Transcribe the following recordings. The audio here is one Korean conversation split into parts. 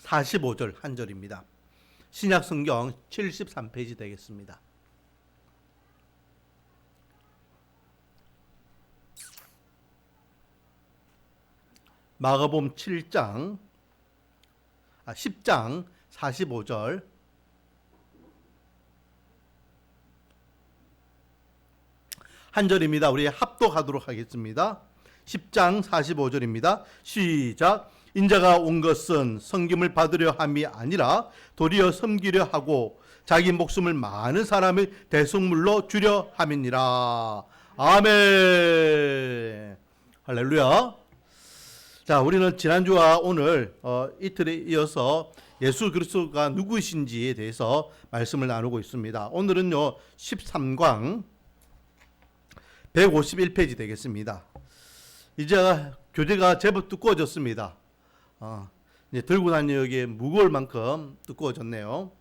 45절 한 절입니다. 신약 성경 73페이지 되겠습니다. 마가복음 10장 45절 한 절입니다. 우리 합독하도록 하겠습니다. 10장 45절입니다. 시작. 인자가 온 것은 섬김을 받으려 함이 아니라 도리어 섬기려 하고 자기 목숨을 많은 사람의 대속물로 주려 함이니라. 아멘. 할렐루야. 자, 우리는 지난주와 오늘 이틀에 이어서 예수 그리스도가 누구이신지에 대해서 말씀을 나누고 있습니다. 오늘은요 13강 151페이지 되겠습니다. 이제 교재가 제법 두꺼워졌습니다. 이제 들고 다니기에 무거울 만큼 두꺼워졌네요.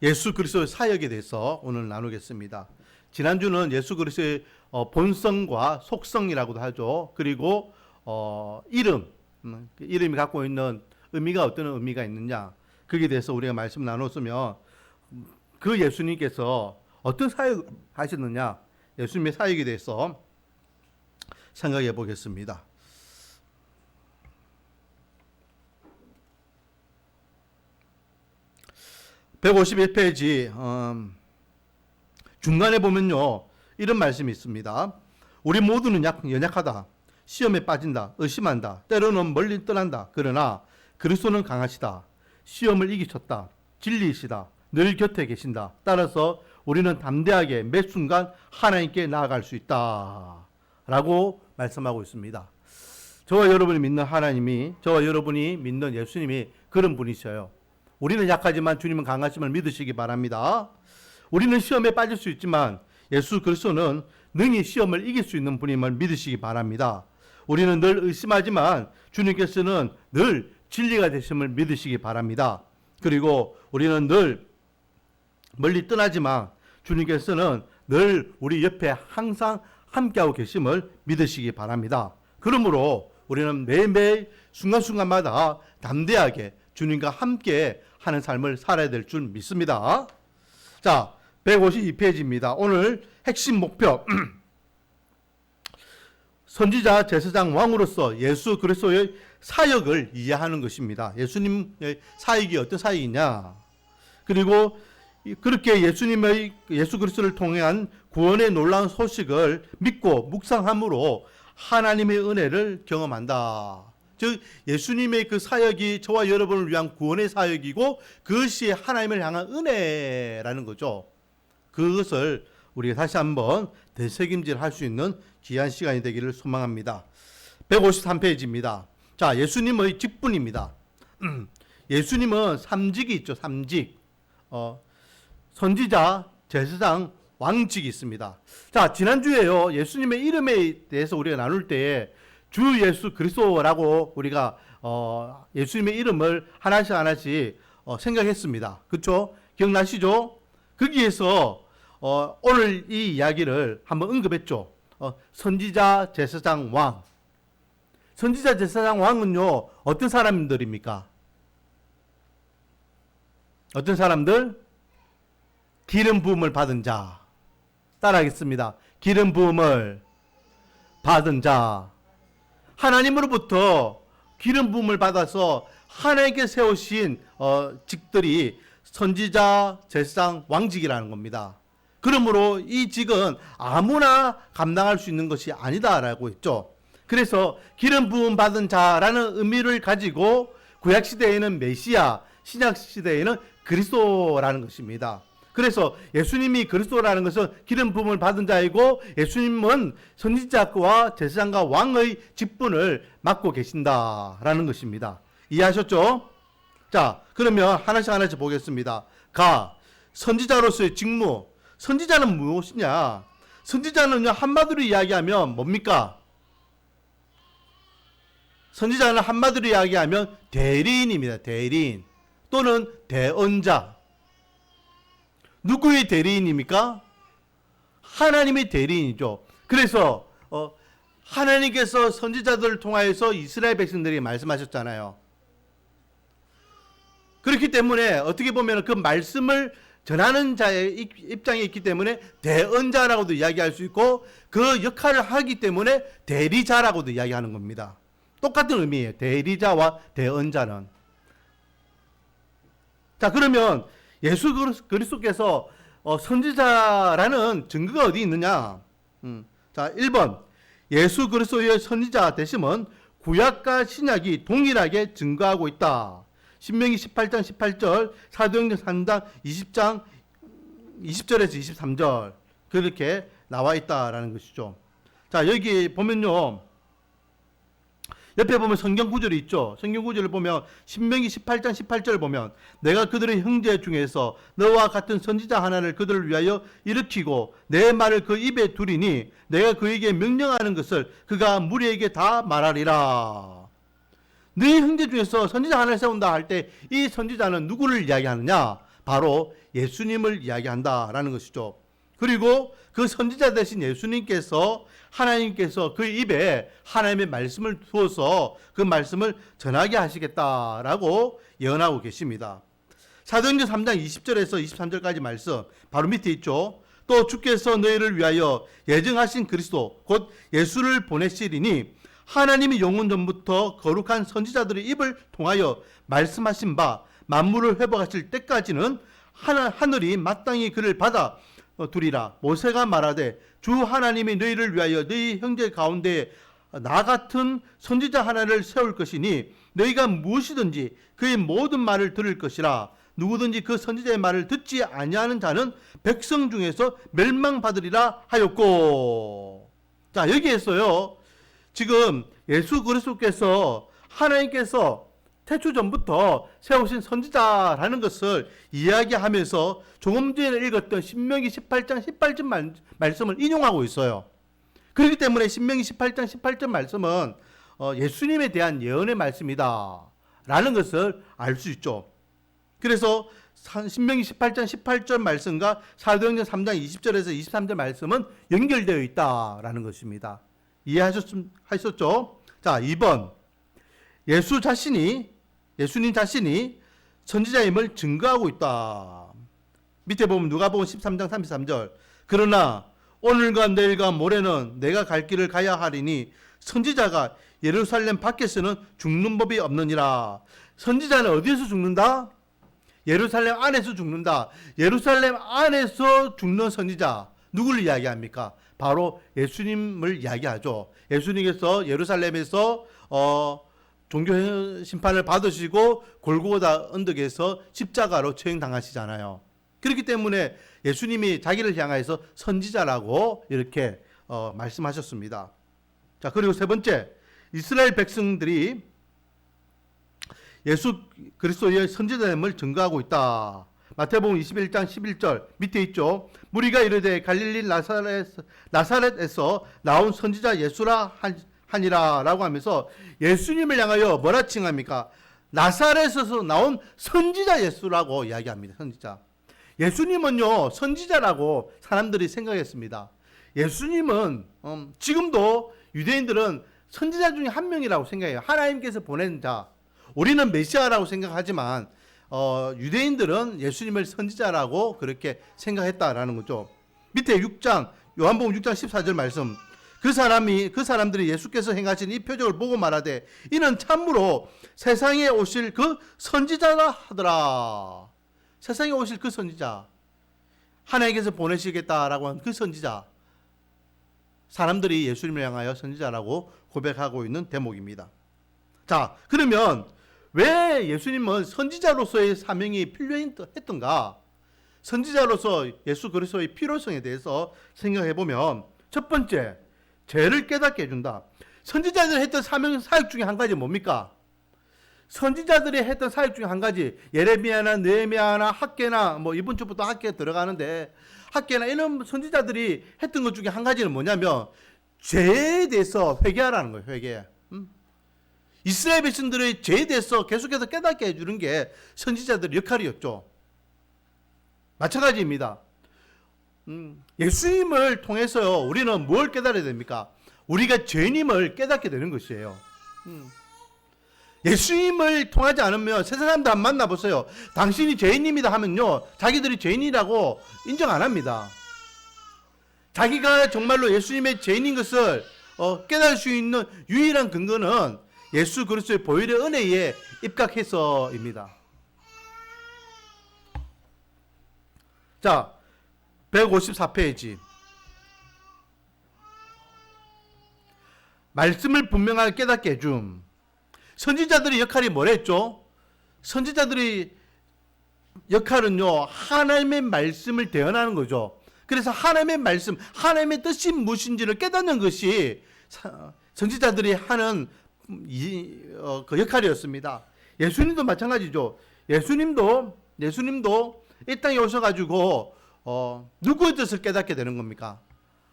예수 그리스도의 사역에 대해서 오늘 나누겠습니다. 지난주는 예수 그리스도의 본성과 속성이라고도 하죠. 그리고 이름이 갖고 있는 의미가 어떤 의미가 있느냐, 거기에 대해서 우리가 말씀 나눴으면 그 예수님께서 어떤 사역 하셨느냐, 예수님의 사역에 대해서 생각해 보겠습니다. (151페이지) 중간에 보면요 이런 말씀이 있습니다. 우리 모두는 연약하다. 시험에 빠진다. 의심한다. 때로는 멀리 떠난다. 그러나 그리스도는 강하시다. 시험을 이기셨다. 진리이시다. 늘 곁에 계신다. 따라서 우리는 담대하게 매 순간 하나님께 나아갈 수 있다. 라고 말씀하고 있습니다. 저와 여러분이 믿는 하나님이, 저와 여러분이 믿는 예수님이 그런 분이셔요. 우리는 약하지만 주님은 강하심을 믿으시기 바랍니다. 우리는 시험에 빠질 수 있지만 예수 그리스도는 능히 시험을 이길 수 있는 분임을 믿으시기 바랍니다. 우리는 늘 의심하지만 주님께서는 늘 진리가 되심을 믿으시기 바랍니다. 그리고 우리는 늘 멀리 떠나지만 주님께서는 늘 우리 옆에 항상 함께하고 계심을 믿으시기 바랍니다. 그러므로 우리는 매일매일 순간순간마다 담대하게 주님과 함께 하는 삶을 살아야 될 줄 믿습니다. 자, 152페이지입니다. 오늘 핵심 목표 선지자, 제사장, 왕으로서 예수 그리스도의 사역을 이해하는 것입니다. 예수님의 사역이 어떤 사역이냐, 그리고 그렇게 예수 그리스도를 통한 구원의 놀라운 소식을 믿고 묵상함으로 하나님의 은혜를 경험한다. 즉 예수님의 그 사역이 저와 여러분을 위한 구원의 사역이고 그것이 하나님을 향한 은혜라는 거죠. 그것을 우리가 다시 한번 되새김질할 수 있는 귀한 시간이 되기를 소망합니다. 153페이지입니다. 자, 예수님의 직분입니다. 예수님은 삼직이 있죠. 삼직. 선지자, 제사장, 왕직이 있습니다. 자, 지난주에요 예수님의 이름에 대해서 우리가 나눌 때에 주 예수 그리스도라고 우리가 예수님의 이름을 하나씩 생각했습니다. 그렇죠? 기억나시죠? 거기에서 오늘 이 이야기를 한번 언급했죠. 선지자, 제사장, 왕. 선지자, 제사장, 왕은요 어떤 사람들입니까? 어떤 사람들? 기름 부음을 받은 자. 따라하겠습니다. 기름 부음을 받은 자. 하나님으로부터 기름 부음을 받아서 하나님께 세우신 직들이 선지자, 제사장, 왕직이라는 겁니다. 그러므로 이 직은 아무나 감당할 수 있는 것이 아니다라고 했죠. 그래서 기름 부음 받은 자라는 의미를 가지고 구약시대에는 메시아, 신약시대에는 그리스도라는 것입니다. 그래서 예수님이 그리스도라는 것은 기름 부음을 받은 자이고 예수님은 선지자와 제사장과 왕의 직분을 맡고 계신다라는 것입니다. 이해하셨죠? 자, 그러면 하나씩 보겠습니다. 선지자로서의 직무. 선지자는 무엇이냐? 선지자는요 한마디로 이야기하면 뭡니까? 선지자는 한마디로 이야기하면 대리인입니다. 대리인 또는 대언자. 누구의 대리인입니까? 하나님의 대리인이죠. 그래서 하나님께서 선지자들을 통하여서 이스라엘 백성들에게 말씀하셨잖아요. 그렇기 때문에 어떻게 보면 그 말씀을 전하는 자의 입장에 있기 때문에 대언자라고도 이야기할 수 있고, 그 역할을 하기 때문에 대리자라고도 이야기하는 겁니다. 똑같은 의미예요. 대리자와 대언자는. 자, 그러면 예수 그리스도께서 선지자라는 증거가 어디 있느냐? 자, 1번 예수 그리스도의 선지자 되심은 구약과 신약이 동일하게 증거하고 있다. 신명기 18장 18절, 사도행전 3장 20절에서 23절 그렇게 나와 있다라는 것이죠. 자, 여기 보면요, 옆에 보면 성경 구절이 있죠. 성경 구절을 보면 신명기 18장 18절을 보면 내가 그들의 형제 중에서 너와 같은 선지자 하나를 그들을 위하여 일으키고 내 말을 그 입에 두리니 내가 그에게 명령하는 것을 그가 무리에게 다 말하리라. 네 형제 중에서 선지자 하나를 세운다 할 때 이 선지자는 누구를 이야기하느냐? 바로 예수님을 이야기한다라는 것이죠. 그리고 그 선지자 대신 예수님께서, 하나님께서 그 입에 하나님의 말씀을 두어서 그 말씀을 전하게 하시겠다라고 예언하고 계십니다. 사도행전 3장 20절에서 23절까지 말씀 바로 밑에 있죠. 또 주께서 너희를 위하여 예정하신 그리스도 곧 예수를 보내시리니 하나님이 영원 전부터 거룩한 선지자들의 입을 통하여 말씀하신 바 만물을 회복하실 때까지는 하늘이 마땅히 그를 받아 두리라. 모세가 말하되 주 하나님이 너희를 위하여 너희 형제 가운데 나 같은 선지자 하나를 세울 것이니 너희가 무엇이든지 그의 모든 말을 들을 것이라. 누구든지 그 선지자의 말을 듣지 아니하는 자는 백성 중에서 멸망받으리라 하였고. 자, 여기에서요, 지금 예수 그리스도께서 하나님께서 태초 전부터 세우신 선지자라는 것을 이야기하면서 조금 전에 읽었던 신명기 18장 18절 말씀을 인용하고 있어요. 그렇기 때문에 신명기 18장 18절 말씀은 예수님에 대한 예언의 말씀이다 라는 것을 알 수 있죠. 그래서 신명기 18장 18절 말씀과 사도행전 3장 20절에서 23절 말씀은 연결되어 있다라는 것입니다. 이해하셨죠? 자, 2번 예수님 자신이 선지자임을 증거하고 있다. 밑에 보면 누가복음 13장 33절 그러나 오늘과 내일과 모레는 내가 갈 길을 가야 하리니 선지자가 예루살렘 밖에서는 죽는 법이 없느니라. 선지자는 어디에서 죽는다? 예루살렘 안에서 죽는다. 예루살렘 안에서 죽는 선지자 누구를 이야기합니까? 바로 예수님을 이야기하죠. 예수님께서 예루살렘에서 종교 심판을 받으시고 골고다 언덕에서 십자가로 처형당하시잖아요. 그렇기 때문에 예수님이 자기를 향하여서 선지자라고 이렇게 말씀하셨습니다. 자, 그리고 세 번째, 이스라엘 백성들이 예수 그리스도의 선지자임을 증거하고 있다. 마태복음 21장 11절 밑에 있죠. 무리가 이르되 갈릴리 나사렛에서 나온 선지자 예수라 하니라 라고 하면서 예수님을 향하여 뭐라 칭합니까? 나사렛에서 나온 선지자 예수라고 이야기합니다. 선지자. 예수님은요, 선지자라고 사람들이 생각했습니다. 예수님은 지금도 유대인들은 선지자 중에 한 명이라고 생각해요. 하나님께서 보낸 자. 우리는 메시아라고 생각하지만 유대인들은 예수님을 선지자라고 그렇게 생각했다라는 거죠. 밑에 6장 요한복음 6장 14절 말씀. 그 사람들이 예수께서 행하신 이 표적을 보고 말하되 이는 참으로 세상에 오실 그 선지자라 하더라. 세상에 오실 그 선지자, 하나님께서 보내시겠다라고 한 그 선지자, 사람들이 예수님을 향하여 선지자라고 고백하고 있는 대목입니다. 자, 그러면 왜 예수님은 선지자로서의 사명이 필요했던가? 선지자로서 예수 그리스도의 필요성에 대해서 생각해 보면 첫 번째, 죄를 깨닫게 해준다. 선지자들이 했던 사역 중에 한 가지 뭡니까? 선지자들이 했던 사역 중에 한 가지, 예레미야나 느헤미야나 학개나 이번 주부터 학개에 들어가는데 학개나 이런 선지자들이 했던 것 중에 한 가지는 뭐냐면 죄에 대해서 회개하라는 거예요. 회개. 이스라엘 백성들의 죄에 대해서 계속해서 깨닫게 해주는 게 선지자들의 역할이었죠. 마찬가지입니다. 예수님을 통해서 우리는 뭘 깨달아야 됩니까? 우리가 죄인임을 깨닫게 되는 것이에요. 예수님을 통하지 않으면 세상 사람들 안 만나보세요. 당신이 죄인입니다 하면요, 자기들이 죄인이라고 인정 안 합니다. 자기가 정말로 예수님의 죄인인 것을 깨달을 수 있는 유일한 근거는 예수 그리스도의 보혈의 은혜에 입각해서입니다. 자, 154페이지. 말씀을 분명하게 깨닫게 해줌. 선지자들의 역할이 뭐랬죠? 선지자들의 역할은요, 하나님의 말씀을 대언하는 거죠. 그래서 하나님의 말씀, 하나님의 뜻이 무엇인지를 깨닫는 것이 선지자들이 하는 그 역할이었습니다. 예수님도 마찬가지죠. 예수님도 이 땅에 오셔가지고 누구의 뜻을 깨닫게 되는 겁니까?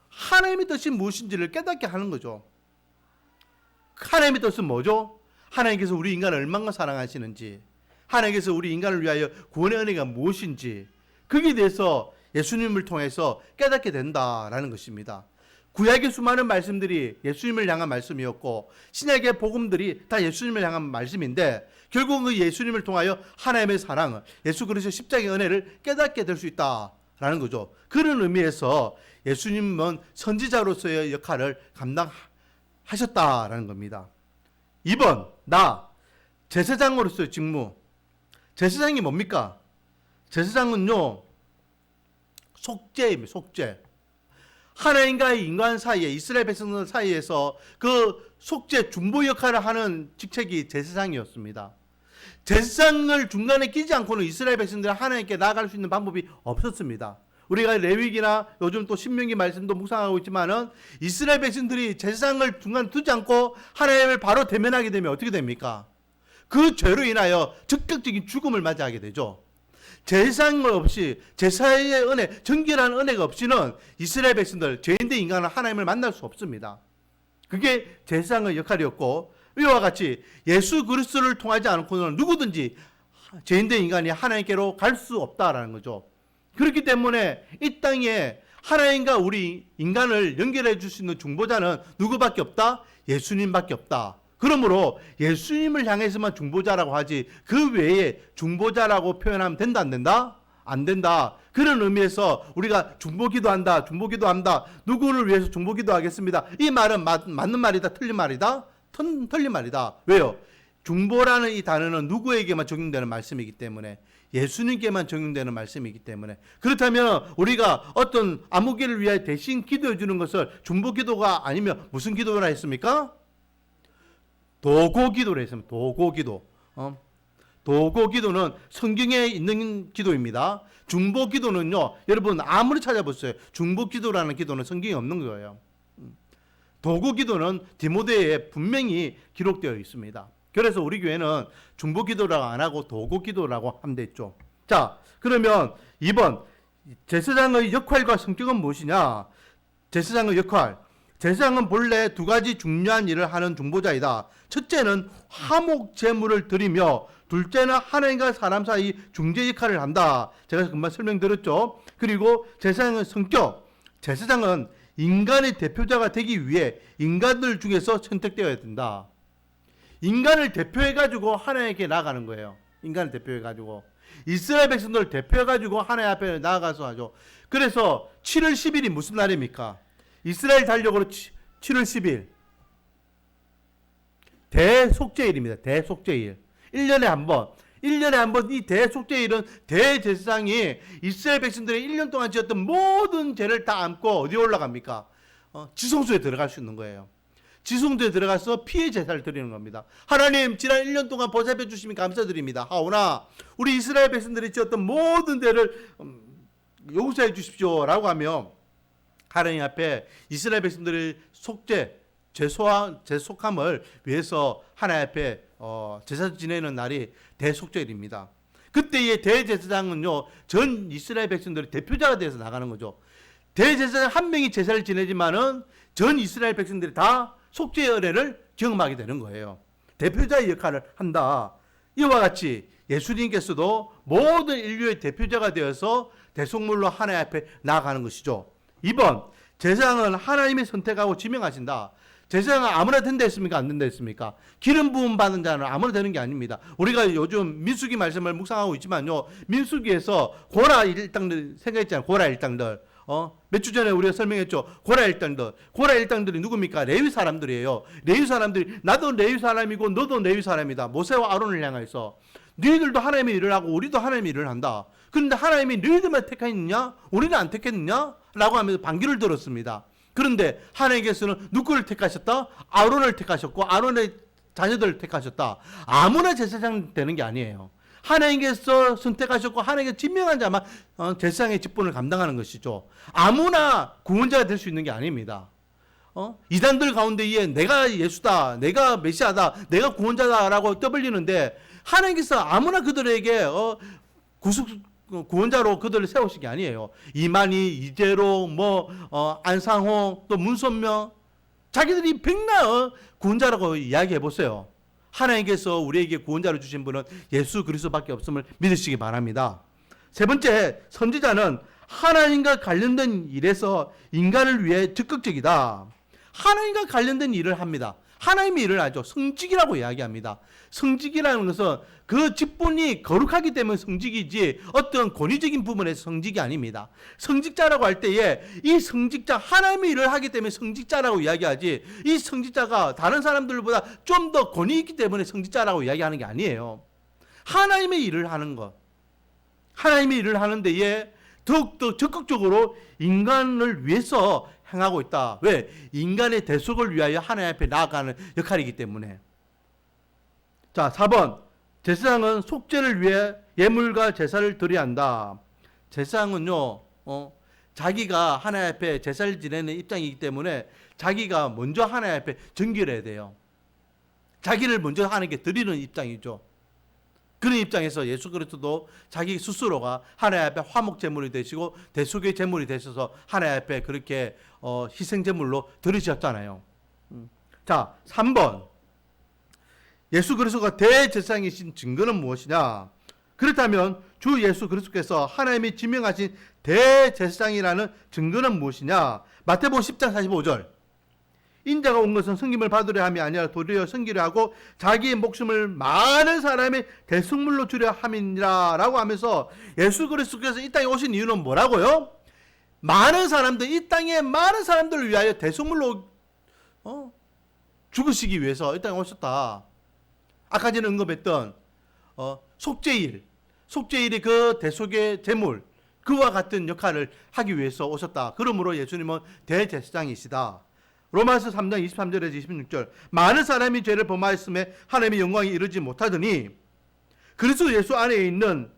하나님의 뜻이 무엇인지를 깨닫게 하는 거죠. 하나님의 뜻은 뭐죠? 하나님께서 우리 인간을 얼마나 사랑하시는지, 하나님께서 우리 인간을 위하여 구원의 은혜가 무엇인지, 거기에 대해서 예수님을 통해서 깨닫게 된다라는 것입니다. 구약의 수많은 말씀들이 예수님을 향한 말씀이었고, 신약의 복음들이 다 예수님을 향한 말씀인데, 결국은 그 예수님을 통하여 하나님의 사랑을, 예수 그리스도의 십자가의 은혜를 깨닫게 될 수 있다라는 거죠. 그런 의미에서 예수님은 선지자로서의 역할을 감당하셨다라는 겁니다. 2번, 제사장으로서의 직무. 제사장이 뭡니까? 제사장은요, 속죄입니다. 속죄. 하나님과 인간 사이에, 이스라엘 백성들 사이에서 그 속죄 중보 역할을 하는 직책이 제사장이었습니다. 제사장을 중간에 끼지 않고는 이스라엘 백성들이 하나님께 나아갈 수 있는 방법이 없었습니다. 우리가 레위기나 요즘 또 신명기 말씀도 묵상하고 있지만은, 이스라엘 백성들이 제사장을 중간에 두지 않고 하나님을 바로 대면하게 되면 어떻게 됩니까? 그 죄로 인하여 즉각적인 죽음을 맞이하게 되죠. 제사장 없이, 제사의 은혜, 정결한 은혜가 없이는 이스라엘 백성들, 죄인된 인간은 하나님을 만날 수 없습니다. 그게 제사장의 역할이었고, 이와 같이 예수 그리스도를 통하지 않고는 누구든지 죄인된 인간이 하나님께로 갈 수 없다라는 거죠. 그렇기 때문에 이 땅에 하나님과 우리 인간을 연결해 줄 수 있는 중보자는 누구밖에 없다? 예수님밖에 없다. 그러므로 예수님을 향해서만 중보자라고 하지, 그 외에 중보자라고 표현하면 된다, 안 된다? 안 된다. 그런 의미에서 우리가 중보기도한다, 누구를 위해서 중보기도하겠습니다. 이 말은 맞는 말이다, 틀린 말이다? 틀린 말이다. 왜요? 중보라는 이 단어는 누구에게만 적용되는 말씀이기 때문에, 예수님께만 적용되는 말씀이기 때문에, 그렇다면 우리가 어떤 아무개를 위하여 대신 기도해 주는 것을 중보기도가 아니면 무슨 기도라 했습니까? 도고기도를 했습니다. 도고기도. 도고기도는 성경에 있는 기도입니다. 중보기도는요, 여러분 아무리 찾아보세요, 중보기도라는 기도는 성경에 없는 거예요. 도고기도는 디모데에 분명히 기록되어 있습니다. 그래서 우리 교회는 중보기도라고 안 하고 도고기도라고 하면 됐죠. 자, 그러면 2번, 제사장의 역할과 성격은 무엇이냐? 제사장의 역할. 제사장은 본래 두 가지 중요한 일을 하는 중보자이다. 첫째는 화목 제물을 드리며, 둘째는 하나님과 사람 사이 중재 역할을 한다. 제가 금방 설명드렸죠. 그리고 제사장의 성격. 제사장은 인간의 대표자가 되기 위해 인간들 중에서 선택되어야 된다. 인간을 대표해가지고 하나님께 나아가는 거예요. 인간을 대표해가지고. 이스라엘 백성들을 대표해가지고 하나님 앞에 나아가서 하죠. 그래서 7월 10일이 무슨 날입니까? 이스라엘 달력으로 7월 10일. 대속죄일입니다. 대속죄일. 1년에 한 번. 이 대속죄일은 대제사장이 이스라엘 백성들의 1년 동안 지었던 모든 죄를 다 안고 어디에 올라갑니까? 지성소에 들어갈 수 있는 거예요. 지성소에 들어가서 피해 제사를 드리는 겁니다. 하나님, 지난 1년 동안 보살펴 주시면 감사드립니다. 하오나 우리 이스라엘 백성들이 지었던 모든 죄를 용서해 주십시오 라고 하며, 하나님 앞에 이스라엘 백성들의 속죄, 죄속함을 위해서 하나님 앞에 제사 지내는 날이 대속죄일입니다. 그때의 대제사장은요, 전 이스라엘 백성들의 대표자가 되어서 나가는 거죠. 대제사장 한 명이 제사를 지내지만은 전 이스라엘 백성들이 다 속죄의 은혜를 경험하게 되는 거예요. 대표자의 역할을 한다. 이와 같이 예수님께서도 모든 인류의 대표자가 되어서 대속물로 하나님 앞에 나아가는 것이죠. 2번, 제사장은 하나님이 선택하고 지명하신다. 제사장은 아무나 된다 했습니까? 안 된다 했습니까? 기름 부음 받은 자는 아무나 되는 게 아닙니다. 우리가 요즘 민수기 말씀을 묵상하고 있지만요, 민수기에서 고라 일당들 생각했잖아요. 고라 일당들. 몇 주 전에 우리가 설명했죠. 고라 일당들. 고라 일당들이 누굽니까? 레위 사람들이에요. 레위 사람들이, 나도 레위 사람이고 너도 레위 사람이다. 모세와 아론을 향해서 너희들도 하나님의 일을 하고 우리도 하나님의 일을 한다. 그런데 하나님이 너희들만 택했느냐? 우리는 안 택했느냐? 라고 하면서 반기를 들었습니다. 그런데 하나님께서는 누구를 택하셨다? 아론을 택하셨고 아론의 자녀들을 택하셨다. 아무나 제사장 되는 게 아니에요. 하나님께서 선택하셨고 하나님께서 지명한 자만 제사장의 직분을 감당하는 것이죠. 아무나 구원자가 될 수 있는 게 아닙니다. 이단들 가운데에 내가 예수다, 내가 메시아다, 내가 구원자다라고 떠벌리는데 하나님께서 아무나 그들에게 구원자로 그들을 세우신 게 아니에요. 이만희, 이재로, 안상홍, 또 문선명, 자기들이 백날 구원자라고 이야기해 보세요. 하나님께서 우리에게 구원자를 주신 분은 예수 그리스도밖에 없음을 믿으시기 바랍니다. 세 번째, 선지자는 하나님과 관련된 일에서 인간을 위해 적극적이다. 하나님과 관련된 일을 합니다. 하나님의 일을 하죠. 성직이라고 이야기합니다. 성직이라는 것은 그 직분이 거룩하기 때문에 성직이지 어떤 권위적인 부분에서 성직이 아닙니다. 성직자라고 할 때에 이 성직자, 하나님의 일을 하기 때문에 성직자라고 이야기하지, 이 성직자가 다른 사람들보다 좀 더 권위 있기 때문에 성직자라고 이야기하는 게 아니에요. 하나님의 일을 하는 것, 하나님의 일을 하는 데에 더욱더 적극적으로 인간을 위해서 행하고 있다. 왜? 인간의 대속을 위하여 하나님 앞에 나아가는 역할이기 때문에. 자, 4번. 제사장은 속죄를 위해 예물과 제사를 드려야 한다. 제사장은요, 자기가 하나님 앞에 제사를 지내는 입장이기 때문에 자기가 먼저 하나님 앞에 정결해야 돼요. 자기를 먼저 하나님께 드리는 입장이죠. 그런 입장에서 예수 그리스도도 자기 스스로가 하나님 앞에 화목 제물이 되시고 대속의 제물이 되셔서 하나님 앞에 그렇게 희생 제물로 드리셨잖아요. 자, 3번. 예수 그리스도가 대제사장이신 증거는 무엇이냐? 그렇다면 주 예수 그리스도께서 하나님이 지명하신 대제사장이라는 증거는 무엇이냐? 마태복음 10장 45절. 인자가 온 것은 섬김을 받으려 함이 아니라 도리어 섬기려 하고 자기의 목숨을 많은 사람의 대속물로 주려 함이니라 라고 하면서 예수 그리스도께서 이 땅에 오신 이유는 뭐라고요? 많은 사람들, 이 땅의 많은 사람들을 위하여 대속물로 죽으시기 위해서 이 땅에 오셨다. 아까 전에 언급했던 속죄일이 그 대속의 제물, 그와 같은 역할을 하기 위해서 오셨다. 그러므로 예수님은 대제사장이시다. 로마서 3장 23절에서 26절. 많은 사람이 죄를 범하였음에 하나님의 영광이 이르지 못하더니 그리스도 예수 안에 있는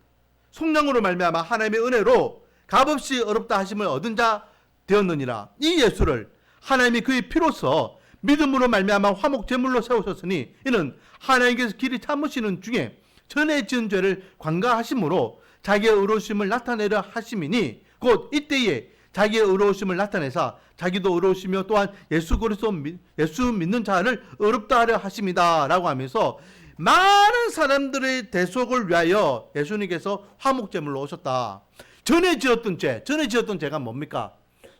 속량으로 말미암아 하나님의 은혜로 값없이 어렵다 하심을 얻은 자 되었느니라. 이 예수를 하나님이 그의 피로써 믿음으로 말미암아 화목 제물로 세우셨으니 이는 하나님께서 길이 참으시는 중에 전에 지은 죄를 관가하심으로 자기의 의로우심을 나타내려 하심이니 곧 이때에 자기의 의로우심을 나타내사 자기도 의로우시며 또한 예수 그리스도 예수 믿는 자를 의롭다 하려 하심이다 라고 하면서 많은 사람들의 대속을 위하여 예수님께서 화목제물로 오셨다. 전에 지었던 죄가 뭡니까?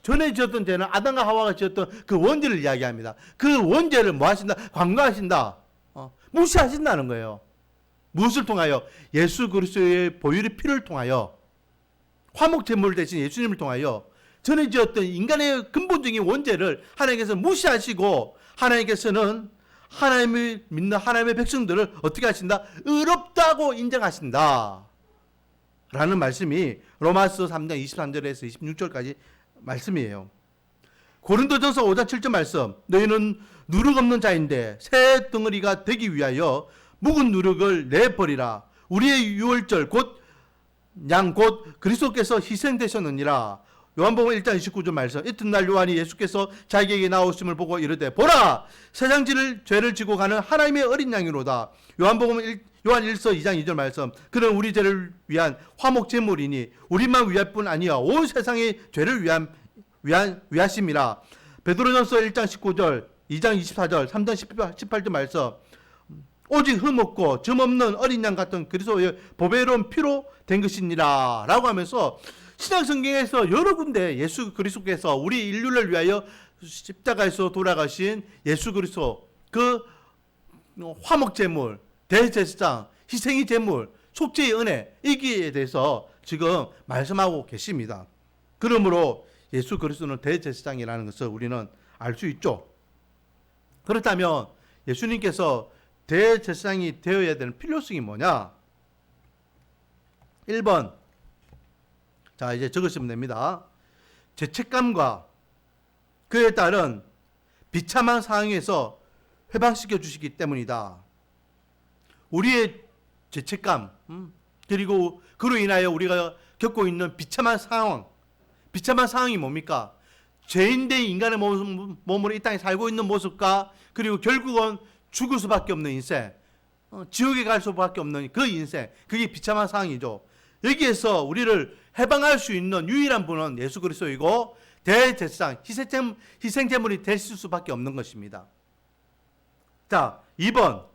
전에 지었던 죄는 아담과 하와가 지었던 그 원죄를 이야기합니다. 그 원죄를 뭐 하신다? 관가하신다. 무시하신다는 거예요. 무엇을 통하여? 예수 그리스도의 보혈의 피를 통하여, 화목제물 대신 예수님을 통하여 전에 지었던 인간의 근본적인 원죄를 하나님께서 무시하시고 하나님께서는 하나님을 믿는 하나님의 백성들을 어떻게 하신다? 의롭다고 인정하신다 라는 말씀이 로마서 3장 23절에서 26절까지 말씀이에요. 고린도전서 5장 7절 말씀. 너희는 누룩 없는 자인데 새 덩어리가 되기 위하여 묵은 누룩을 내버리라. 우리의 유월절 곧 그리스도께서 희생되셨느니라. 요한복음 1장 29절 말씀. 이튿날 요한이 예수께서 자기에게 나오심을 보고 이르되 보라 세상 죄를 지고 가는 하나님의 어린 양이로다. 요한 1서 2장 2절 말씀. 그는 우리 죄를 위한 화목 제물이니 우리만 위할 뿐 아니야 온 세상의 죄를 위하심이라. 베드로전서 1장 19절 2장 24절 3장 18절 말씀. 오직 흠없고 점없는 어린 양 같은 그리스도의 보배로운 피로 된 것이니라 라고 하면서 신약성경에서 여러 군데 예수 그리스도께서 우리 인류를 위하여 십자가에서 돌아가신 예수 그리스도, 그 화목 제물, 대제사장, 희생의 제물, 속죄의 은혜, 이기에 대해서 지금 말씀하고 계십니다. 그러므로 예수 그리스도는 대제사장이라는 것을 우리는 알 수 있죠. 그렇다면 예수님께서 대제사장이 되어야 되는 필요성이 뭐냐? 1번, 자 이제 적으시면 됩니다. 죄책감과 그에 따른 비참한 상황에서 해방시켜 주시기 때문이다. 우리의 죄책감, 그리고 그로 인하여 우리가 겪고 있는 비참한 상황이 뭡니까? 죄인된 인간의 몸으로 이 땅에 살고 있는 모습과, 그리고 결국은 죽을 수밖에 없는 인생, 지옥에 갈 수밖에 없는 그 인생, 그게 비참한 상황이죠. 여기에서 우리를 해방할 수 있는 유일한 분은 예수 그리스도이고 대제사장, 희생제물이 되실 수밖에 없는 것입니다. 자, 2번,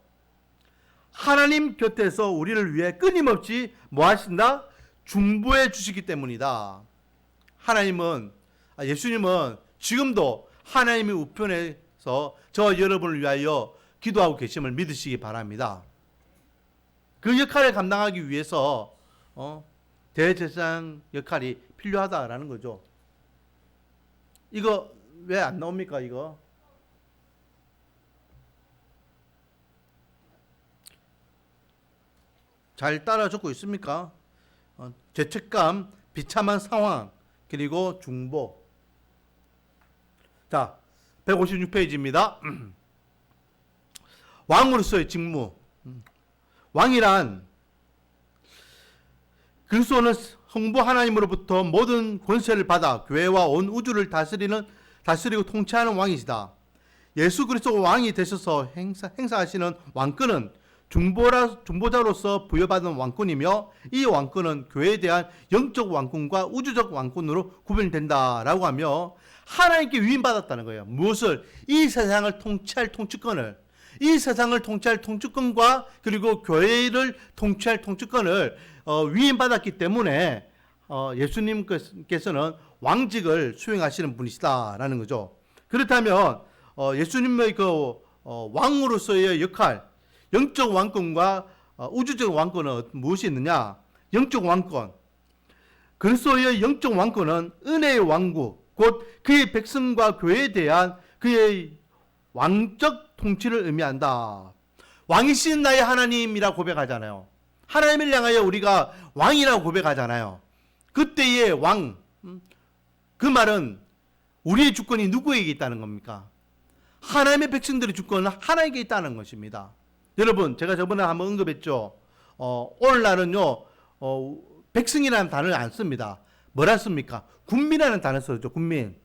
하나님 곁에서 우리를 위해 끊임없이 뭐 하신다? 중보해 주시기 때문이다. 예수님은 지금도 하나님의 우편에서 저와 여러분을 위하여 기도하고 계심을 믿으시기 바랍니다. 그 역할을 감당하기 위해서 대제사장 역할이 필요하다라는 거죠. 이거 왜 안 나옵니까? 이거 잘 따라 적고 있습니까? 죄책감, 비참한 상황, 그리고 중보. 자, 156페이지입니다. 왕으로서의 직무. 왕이란 그리스도는 성부 하나님으로부터 모든 권세를 받아 교회와 온 우주를 다스리고 통치하는 왕이시다. 예수 그리스도가 왕이 되셔서 행사하시는 왕권은 중보자로서 부여받은 왕권이며, 이 왕권은 교회에 대한 영적 왕권과 우주적 왕권으로 구별된다라고 하며 하나님께 위임받았다는 거예요. 무엇을? 이 세상을 통치할 통치권을, 이 세상을 통치할 통치권과 그리고 교회를 통치할 통치권을 위임받았기 때문에 예수님께서는 왕직을 수행하시는 분이시다라는 거죠. 그렇다면 예수님의 그 왕으로서의 역할, 영적 왕권과 우주적 왕권은 무엇이 있느냐? 영적 왕권, 그리스도의 영적 왕권은 은혜의 왕국, 곧 그의 백성과 교회에 대한 그의 왕적 통치를 의미한다. 왕이신 나의 하나님이라고 고백하잖아요. 하나님을 향하여 우리가 왕이라고 고백하잖아요. 그때의 왕, 그 말은 우리의 주권이 누구에게 있다는 겁니까? 하나님의 백성들의 주권은 하나님께 있다는 것입니다. 여러분, 제가 저번에 한번 언급했죠. 오늘날은요, 백성이라는 단어를 안 씁니다. 뭐라 씁니까? 군민이라는 단어 쓰죠. 군민.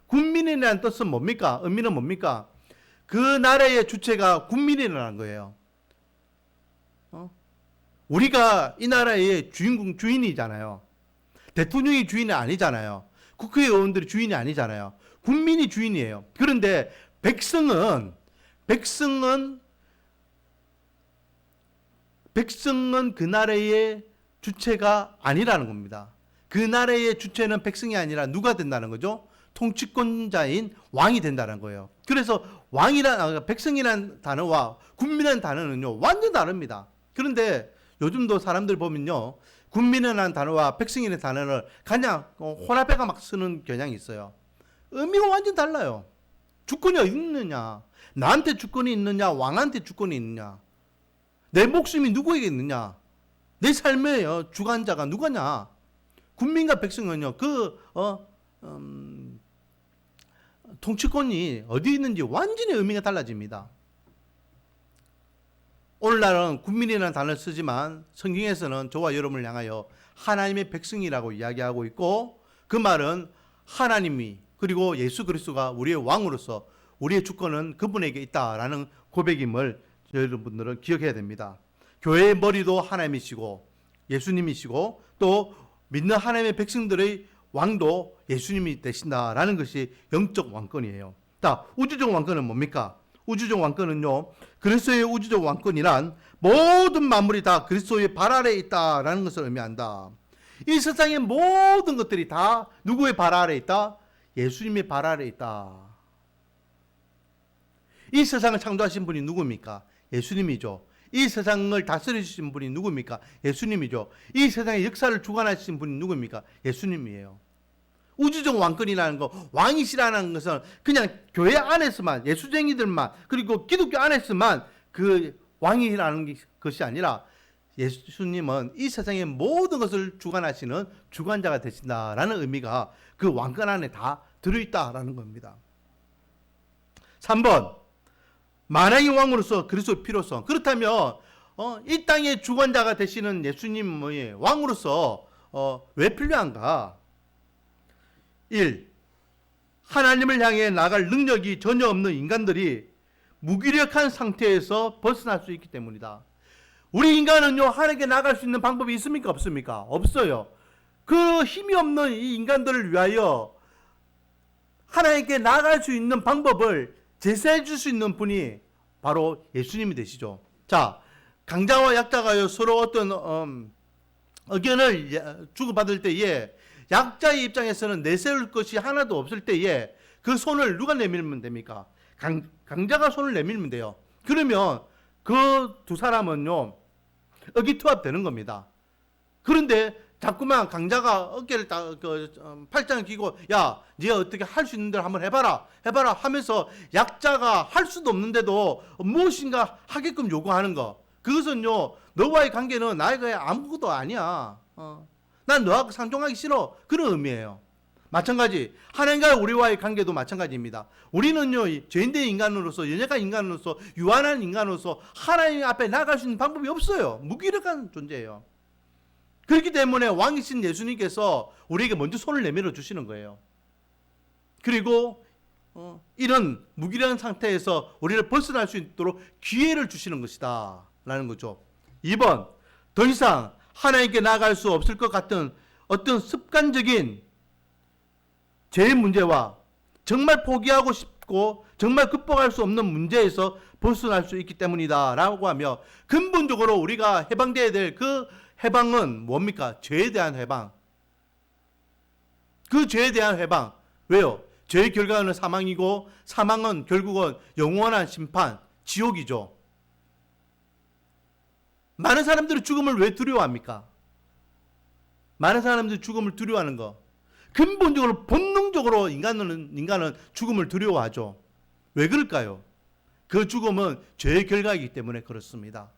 군민이라는 뜻은 뭡니까? 의미는 뭡니까? 그 나라의 주체가 군민이라는 거예요. 우리가 이 나라의 주인이잖아요. 대통령이 주인이 아니잖아요. 국회의원들이 주인이 아니잖아요. 국민이 주인이에요. 그런데 백성은 그 나라의 주체가 아니라는 겁니다. 그 나라의 주체는 백성이 아니라 누가 된다는 거죠? 통치권자인 왕이 된다는 거예요. 그래서 백성이라는 단어와 국민이라는 단어는요, 완전 다릅니다. 그런데 요즘도 사람들 보면요, 국민이라는 단어와 백성이라는 단어를 그냥 혼합해가 막 쓰는 경향이 있어요. 의미가 완전 달라요. 주권이 어디 있느냐? 나한테 주권이 있느냐? 왕한테 주권이 있느냐? 내 목숨이 누구에게 있느냐? 내 삶의 주관자가 누구냐? 국민과 백성은요, 통치권이 어디 있는지 완전히 의미가 달라집니다. 오늘날은 국민이라는 단어를 쓰지만 성경에서는 저와 여러분을 향하여 하나님의 백성이라고 이야기하고 있고, 그 말은 하나님이, 그리고 예수 그리스도가 우리의 왕으로서 우리의 주권은 그분에게 있다라는 고백임을 여러분들은 기억해야 됩니다. 교회의 머리도 하나님이시고 예수님이시고, 또 믿는 하나님의 백성들의 왕도 예수님이 되신다라는 것이 영적 왕권이에요. 자, 우주적 왕권은 뭡니까? 우주적 왕권은요, 그리스도의 우주적 왕권이란 모든 만물이 다 그리스도의 발 아래에 있다라는 것을 의미한다. 이 세상의 모든 것들이 다 누구의 발 아래에 있다? 예수님의 발 아래에 있다. 이 세상을 창조하신 분이 누굽니까? 예수님이죠. 이 세상을 다스리신 분이 누굽니까? 예수님이죠. 이 세상의 역사를 주관하신 분이 누굽니까? 예수님이에요. 우주적 왕권이라는 거, 왕이시라는 것은 그냥 교회 안에서만, 예수쟁이들만, 그리고 기독교 안에서만 그 왕이라는 것이 아니라 예수님은 이 세상의 모든 것을 주관하시는 주관자가 되신다라는 의미가 그 왕권 안에 다 들어있다라는 겁니다. 3번, 만왕의 왕으로서 그리스도의 필요성. 그렇다면 이 땅의 주관자가 되시는 예수님의 왕으로서 왜 필요한가? 1. 하나님을 향해 나갈 능력이 전혀 없는 인간들이 무기력한 상태에서 벗어날 수 있기 때문이다. 우리 인간은요, 하나님께 나갈 수 있는 방법이 있습니까? 없습니까? 없어요. 그 힘이 없는 이 인간들을 위하여 하나님께 나갈 수 있는 방법을 제시해 줄 수 있는 분이 바로 예수님이 되시죠. 자, 강자와 약자가 서로 어떤 의견을 주고받을 때에 약자의 입장에서는 내세울 것이 하나도 없을 때에 그 손을 누가 내밀면 됩니까? 강자가 손을 내밀면 돼요. 그러면 그 두 사람은요, 의기투합되는 겁니다. 그런데 자꾸만 강자가 어깨를 팔짱을 끼고 야, 네가 어떻게 할 수 있는 대로 한번 해봐라 하면서 약자가 할 수도 없는데도 무엇인가 하게끔 요구하는 거, 그것은요, 너와의 관계는 나에게 아무것도 아니야. 난 너하고 상종하기 싫어. 그런 의미예요. 마찬가지 하나님과 우리와의 관계도 마찬가지입니다. 우리는요, 죄인된 인간으로서, 연약한 인간으로서, 유한한 인간으로서 하나님 앞에 나갈 수 있는 방법이 없어요. 무기력한 존재예요. 그렇기 때문에 왕이신 예수님께서 우리에게 먼저 손을 내밀어 주시는 거예요. 그리고 이런 무기력한 상태에서 우리를 벗어날 수 있도록 기회를 주시는 것이다 라는 거죠. 2번, 더 이상 하나님께 나아갈 수 없을 것 같은 어떤 습관적인 죄의 문제와 정말 포기하고 싶고 정말 극복할 수 없는 문제에서 벗어날 수 있기 때문이다 라고 하며, 근본적으로 우리가 해방되어야 될 그 해방은 뭡니까? 죄에 대한 해방. 그 죄에 대한 해방. 왜요? 죄의 결과는 사망이고, 사망은 결국은 영원한 심판, 지옥이죠. 많은 사람들이 죽음을 왜 두려워합니까? 많은 사람들이 죽음을 두려워하는 거, 근본적으로 본능적으로 인간은 죽음을 두려워하죠. 왜 그럴까요? 그 죽음은 죄의 결과이기 때문에 그렇습니다.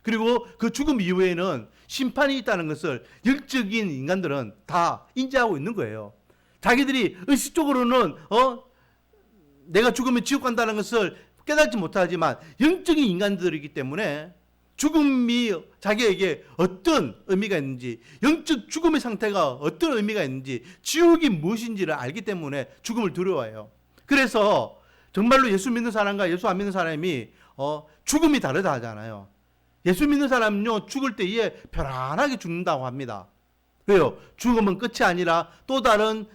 그리고 그 죽음 이후에는 심판이 있다는 것을 영적인 인간들은 다 인지하고 있는 거예요. 자기들이 의식적으로는 내가 죽으면 지옥 간다는 것을 깨닫지 못하지만 영적인 인간들이기 때문에 죽음이 자기에게 어떤 의미가 있는지, 영적 죽음의 상태가 어떤 의미가 있는지, 지옥이 무엇인지를 알기 때문에 죽음을 두려워해요. 그래서 정말로 예수 믿는 사람과 예수 안 믿는 사람이 죽음이 다르다 하잖아요. 예수 믿는 사람은요, 죽을 때에 편안하게 죽는다고 합니다. 왜요? 죽음은 끝이 아니라 또 다른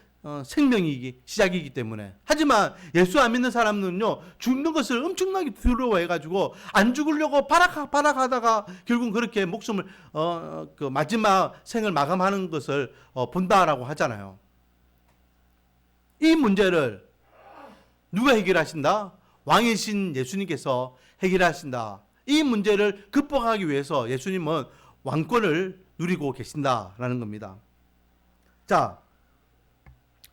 생명이 시작이기 때문에. 하지만 예수 안 믿는 사람은요, 죽는 것을 엄청나게 두려워해가지고 안 죽으려고 발악하다가 결국 그렇게 목숨을 그 마지막 생을 마감하는 것을 본다라고 하잖아요. 이 문제를 누가 해결하신다? 왕이신 예수님께서 해결하신다. 이 문제를 극복하기 위해서 예수님은 왕권을 누리고 계신다라는 겁니다. 자,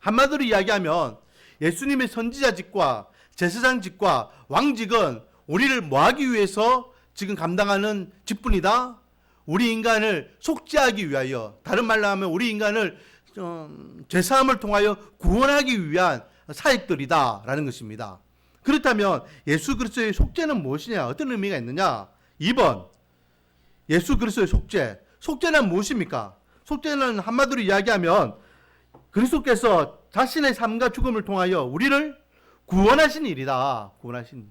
한마디로 이야기하면 예수님의 선지자직과 제사장직과 왕직은 우리를 뭐하기 위해서 지금 감당하는 직분이다? 우리 인간을 속죄하기 위하여, 다른 말로 하면 우리 인간을 죄사함을 통하여 구원하기 위한 사역들이다 라는 것입니다. 그렇다면 예수 그리스도의 속죄는 무엇이냐? 어떤 의미가 있느냐? 2번, 예수 그리스도의 속죄. 속죄는 무엇입니까? 속죄는 한마디로 이야기하면 그리스도께서 자신의 삶과 죽음을 통하여 우리를 구원하신 일이다. 구원하신.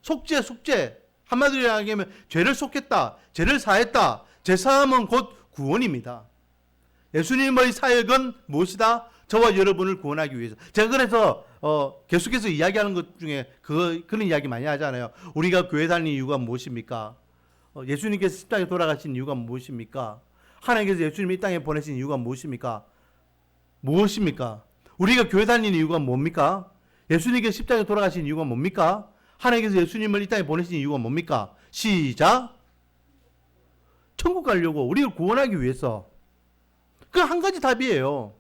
속죄. 한마디로 이야기하면 죄를 속했다. 죄를 사했다. 죄사함은 곧 구원입니다. 예수님의 사역은 무엇이다? 저와 여러분을 구원하기 위해서. 제가 그래서 계속해서 이야기하는 것 중에 그런 이야기 많이 하잖아요. 우리가 교회 다니는 이유가 무엇입니까? 예수님께서 십자가에 돌아가신 이유가 무엇입니까? 하나님께서 예수님을 이 땅에 보내신 이유가 무엇입니까? 무엇입니까? 우리가 교회 다니는 이유가 뭡니까? 예수님께서 십자가에 돌아가신 이유가 뭡니까? 하나님께서 예수님을 이 땅에 보내신 이유가 뭡니까? 시작. 천국 가려고, 우리를 구원하기 위해서. 그 한 가지 답이에요.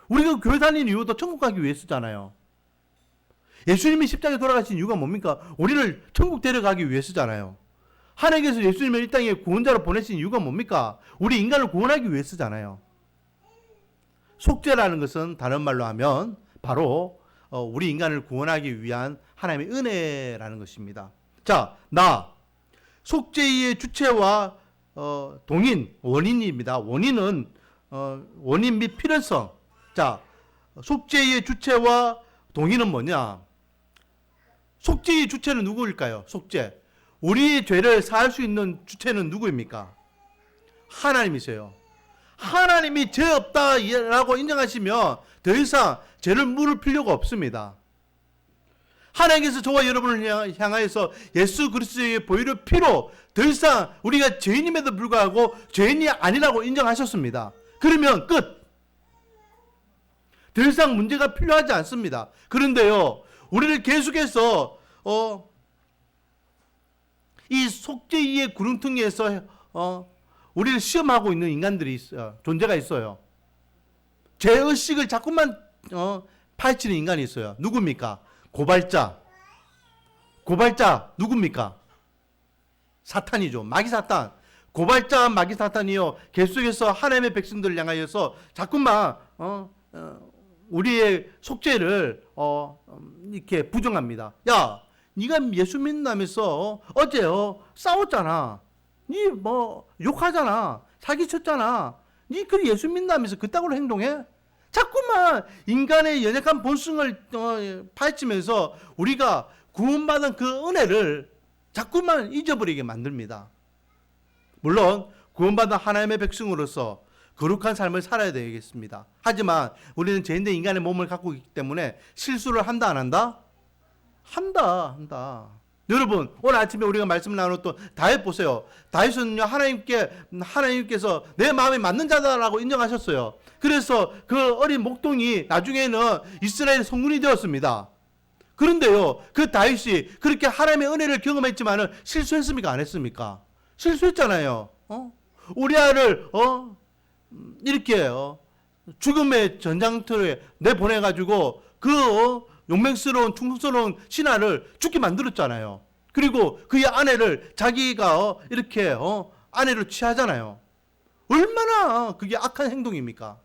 우리가 교회 다니는 이유도 천국 가기 위해서잖아요. 예수님이 십자가에 돌아가신 이유가 뭡니까? 우리를 천국 데려가기 위해서잖아요. 하나님께서 예수님을 이 땅에 구원자로 보내신 이유가 뭡니까? 우리 인간을 구원하기 위해서잖아요. 속죄라는 것은 다른 말로 하면 바로 우리 인간을 구원하기 위한 하나님의 은혜라는 것입니다. 자, 속죄의 주체와 동인, 원인입니다. 원인은 원인 및 필연성. 자, 속죄의 주체와 동인은 뭐냐? 속죄의 주체는 누구일까요? 속죄. 우리의 죄를 사할 수 있는 주체는 누구입니까? 하나님이세요. 하나님이 죄 없다라고 인정하시면 더 이상 죄를 물을 필요가 없습니다. 하나님께서 저와 여러분을 향하여서 예수 그리스도의 보혈의 피로 더 이상 우리가 죄인임에도 불구하고 죄인이 아니라고 인정하셨습니다. 그러면 끝. 더 이상 문제가 필요하지 않습니다. 그런데요, 우리를 계속해서 이 속죄의 구렁텅이에서 우리를 시험하고 있는 인간들이 있어요. 존재가 있어요. 죄의식을 자꾸만 파헤치는 인간이 있어요. 누굽니까? 고발자 누굽니까? 사탄이죠. 마귀 사탄. 고발자 마귀 사탄이요, 계속해서 하나님의 백성들을 향하여서 자꾸만 우리의 속죄를 이렇게 부정합니다. 야, 네가 예수 믿는다면서 어제 싸웠잖아. 네 뭐 욕하잖아. 사기쳤잖아. 네 그 예수 믿는다면서 그따구로 행동해? 자꾸만 인간의 연약한 본성을 파헤치면서 우리가 구원받은 그 은혜를 자꾸만 잊어버리게 만듭니다. 물론 구원받은 하나님의 백성으로서 거룩한 삶을 살아야 되겠습니다. 하지만 우리는 죄인된 인간의 몸을 갖고 있기 때문에 실수를 한다 안 한다? 한다. 여러분, 오늘 아침에 우리가 말씀을 나눴던 다윗 보세요. 다윗은요, 하나님께서 내 마음에 맞는 자다라고 인정하셨어요. 그래서 그 어린 목동이 나중에는 이스라엘 성군이 되었습니다. 그런데요, 그 다윗이 그렇게 하나님의 은혜를 경험했지만은 실수했습니까? 안 했습니까? 실수했잖아요. 우리아를 이렇게 죽음의 전장터에 내보내가지고 그 용맹스러운 충성스러운 신하를 죽게 만들었잖아요. 그리고 그의 아내를 자기가 이렇게 아내로 취하잖아요. 얼마나 그게 악한 행동입니까?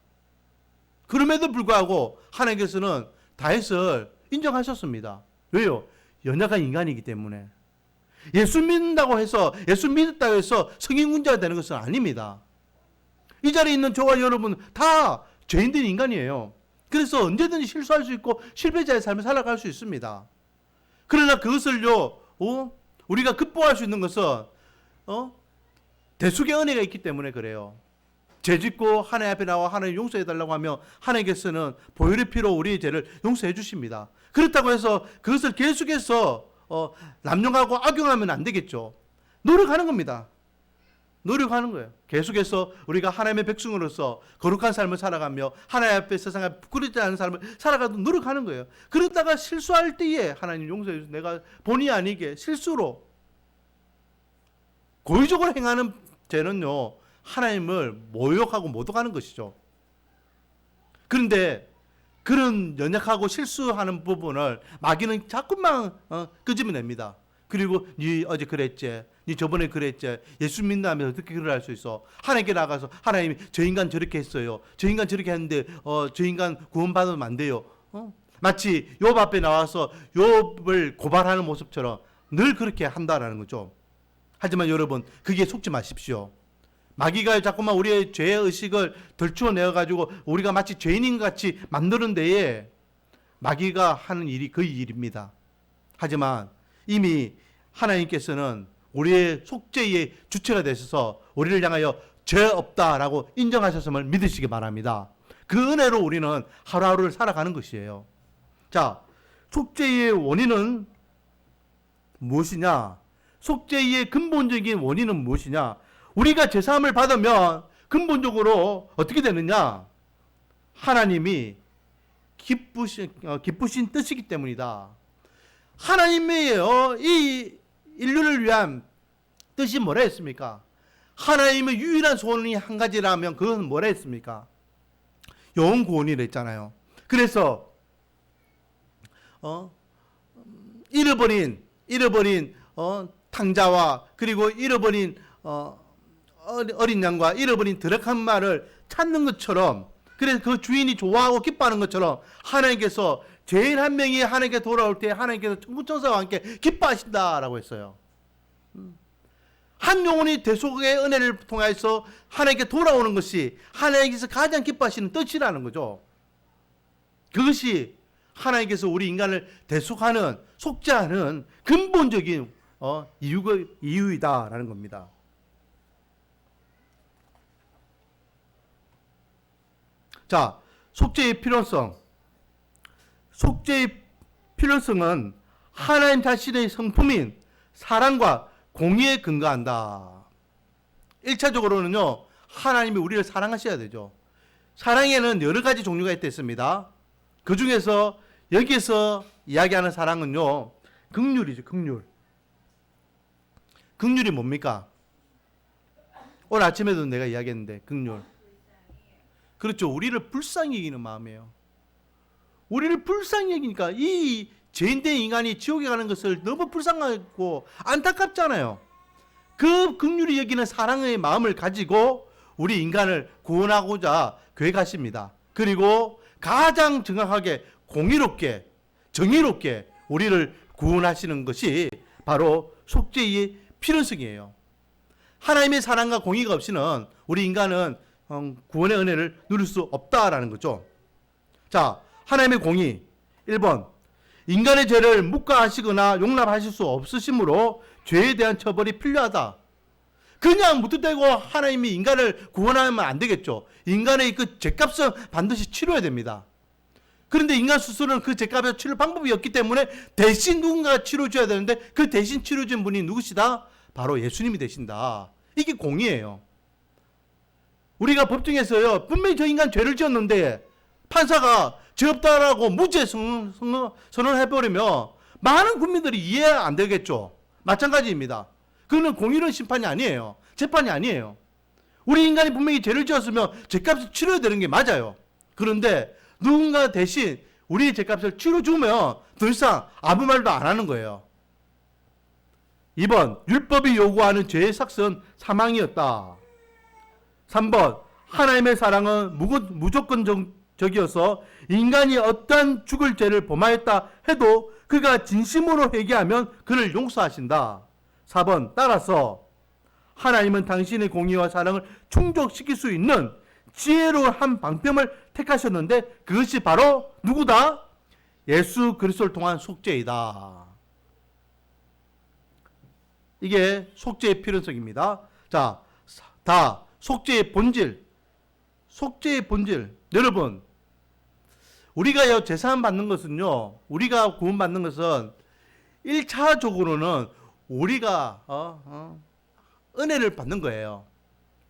그럼에도 불구하고 하나님께서는 다윗을 인정하셨습니다. 왜요? 연약한 인간이기 때문에. 예수 믿는다고 해서, 예수 믿었다고 해서 성인군자가 되는 것은 아닙니다. 이 자리에 있는 저와 여러분 다 죄인된 인간이에요. 그래서 언제든지 실수할 수 있고 실패자의 삶을 살아갈 수 있습니다. 그러나 그것을요, 우리가 극복할 수 있는 것은 대속의 은혜가 있기 때문에 그래요. 죄짓고 하나님 앞에 나와 하나님 용서해 달라고 하면 하나님께서는 보혈의 피로 우리의 죄를 용서해 주십니다. 그렇다고 해서 그것을 계속해서 남용하고 악용하면 안 되겠죠. 노력하는 겁니다. 노력하는 거예요. 계속해서 우리가 하나님의 백성으로서 거룩한 삶을 살아가며 하나님 앞에 세상 앞에 부끄럽지 않은 삶을 살아가도 노력하는 거예요. 그러다가 실수할 때에 하나님 용서해 주세요. 내가 본의 아니게 실수로 고의적으로 행하는 죄는요, 하나님을 모욕하고 모독하는 것이죠. 그런데 그런 연약하고 실수하는 부분을 마귀는 자꾸만 끄집어냅니다. 그리고 네 어제 그랬지, 네 저번에 그랬지, 예수 믿는다면 어떻게 그럴 수 있어? 하나님께 나가서 하나님이 저 인간 저렇게 했어요. 저 인간 저렇게 했는데 저 인간 구원받으면 안 돼요. 마치 욥 앞에 나와서 욥을 고발하는 모습처럼 늘 그렇게 한다라는 거죠. 하지만 여러분, 그게 속지 마십시오. 마귀가 자꾸만 우리의 죄의 의식을 덜추어내어가지고 우리가 마치 죄인인 것 같이 만드는 데에 마귀가 하는 일이 그 일입니다. 하지만 이미 하나님께서는 우리의 속죄의 주체가 되셔서 우리를 향하여 죄 없다라고 인정하셨음을 믿으시기 바랍니다. 그 은혜로 우리는 하루하루를 살아가는 것이에요. 자, 속죄의 원인은 무엇이냐? 속죄의 근본적인 원인은 무엇이냐? 우리가 죄사함을 받으면 근본적으로 어떻게 되느냐? 하나님이 기쁘신 뜻이기 때문이다. 하나님의 이 인류를 위한 뜻이 뭐라 했습니까? 하나님의 유일한 소원이 한 가지라면 그건 뭐라 했습니까? 영혼 구원이라 했잖아요. 그래서 잃어버린 탕자와 그리고 잃어버린 어린 양과 잃어버린 드락한 말을 찾는 것처럼, 그래서 그 주인이 좋아하고 기뻐하는 것처럼 하나님께서 죄인 한 명이 하나님께 돌아올 때 하나님께서 천부천사와 함께 기뻐하신다라고 했어요. 한 영혼이 대속의 은혜를 통해서 하나님께 돌아오는 것이 하나님께서 가장 기뻐하시는 뜻이라는 거죠. 그것이 하나님께서 우리 인간을 대속하는, 속죄하는 근본적인 이유이다라는 겁니다. 자, 속죄의 필요성. 속죄의 필요성은 하나님 자신의 성품인 사랑과 공의에 근거한다. 1차적으로는요, 하나님이 우리를 사랑하셔야 되죠. 사랑에는 여러 가지 종류가 있습니다. 그 중에서 여기에서 이야기하는 사랑은요, 긍휼이죠, 긍휼. 긍휼이 뭡니까? 오늘 아침에도 내가 이야기했는데, 긍휼. 그렇죠. 우리를 불쌍히 여기는 마음이에요. 우리를 불쌍히 여기니까 이 죄인된 인간이 지옥에 가는 것을 너무 불쌍하고 안타깝잖아요. 그 긍휼히 여기는 사랑의 마음을 가지고 우리 인간을 구원하고자 계획하십니다. 그리고 가장 정확하게 공의롭게 정의롭게 우리를 구원하시는 것이 바로 속죄의 필연성이에요. 하나님의 사랑과 공의가 없이는 우리 인간은 구원의 은혜를 누릴 수 없다라는 거죠. 자, 하나님의 공의 1번, 인간의 죄를 묵과하시거나 용납하실 수 없으시므로 죄에 대한 처벌이 필요하다. 그냥 무턱대고 하나님이 인간을 구원하면 안 되겠죠. 인간의 그 죄값은 반드시 치러야 됩니다. 그런데 인간 스스로는 그 죄값을 치를 방법이 없기 때문에 대신 누군가가 치러줘야 되는데 그 대신 치러준 분이 누구시다? 바로 예수님이 되신다. 이게 공의예요. 우리가 법정에서요, 분명히 저 인간 죄를 지었는데 판사가 죄 없다라고 무죄 선언해버리면 많은 국민들이 이해 안 되겠죠. 마찬가지입니다. 그거는 공의로운 심판이 아니에요. 재판이 아니에요. 우리 인간이 분명히 죄를 지었으면 죄값을 치러야 되는 게 맞아요. 그런데 누군가 대신 우리의 죄값을 치러주면 더 이상 아무 말도 안 하는 거예요. 2번, 율법이 요구하는 죄의 삭은 사망이었다. 3번, 하나님의 사랑은 무조건적이어서 인간이 어떠한 죽을 죄를 범하였다 해도 그가 진심으로 회개하면 그를 용서하신다. 4번, 따라서 하나님은 당신의 공의와 사랑을 충족시킬 수 있는 지혜로운 한 방편을 택하셨는데 그것이 바로 누구다? 예수 그리스도를 통한 속죄이다. 이게 속죄의 필연성입니다. 자, 다 속죄의 본질. 속죄의 본질. 여러분, 우리가 재산 받는 것은요, 우리가 구원받는 것은 1차적으로는 우리가 은혜를 받는 거예요.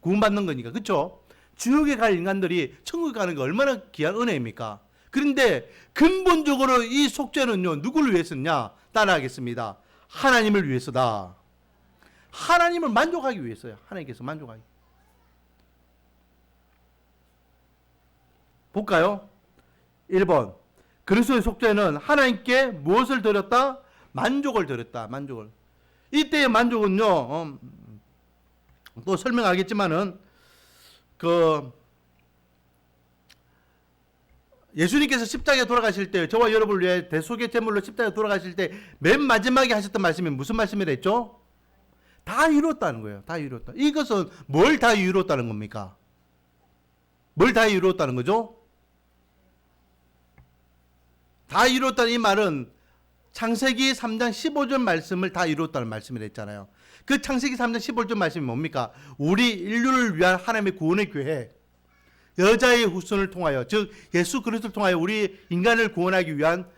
구원받는 거니까. 그렇죠? 지옥에 갈 인간들이 천국에 가는 게 얼마나 귀한 은혜입니까? 그런데 근본적으로 이 속죄는요, 누구를 위해서냐? 따라하겠습니다. 하나님을 위해서다. 하나님을 만족하기 위해서요. 하나님께서 만족하기. 볼까요? 1번, 그리스도의 속죄는 하나님께 무엇을 드렸다? 만족을 드렸다. 만족을. 이때의 만족은요, 또 설명하겠지만은 예수님께서 십자가에 돌아가실 때, 저와 여러분을 위해 대속의 제물로 십자가에 돌아가실 때 맨 마지막에 하셨던 말씀이 무슨 말씀이라 했죠? 다 이루었다는 거예요. 다 이루었다. 이것은 뭘 다 이루었다는 겁니까? 뭘 다 이루었다는 거죠? 다 이루었다는 이 말은 창세기 3장 15절 말씀을 다 이루었다는 말씀을 했잖아요. 그 창세기 3장 15절 말씀이 뭡니까? 우리 인류를 위한 하나님의 구원의 계획, 여자의 후손을 통하여, 즉 예수 그리스도를 통하여 우리 인간을 구원하기 위한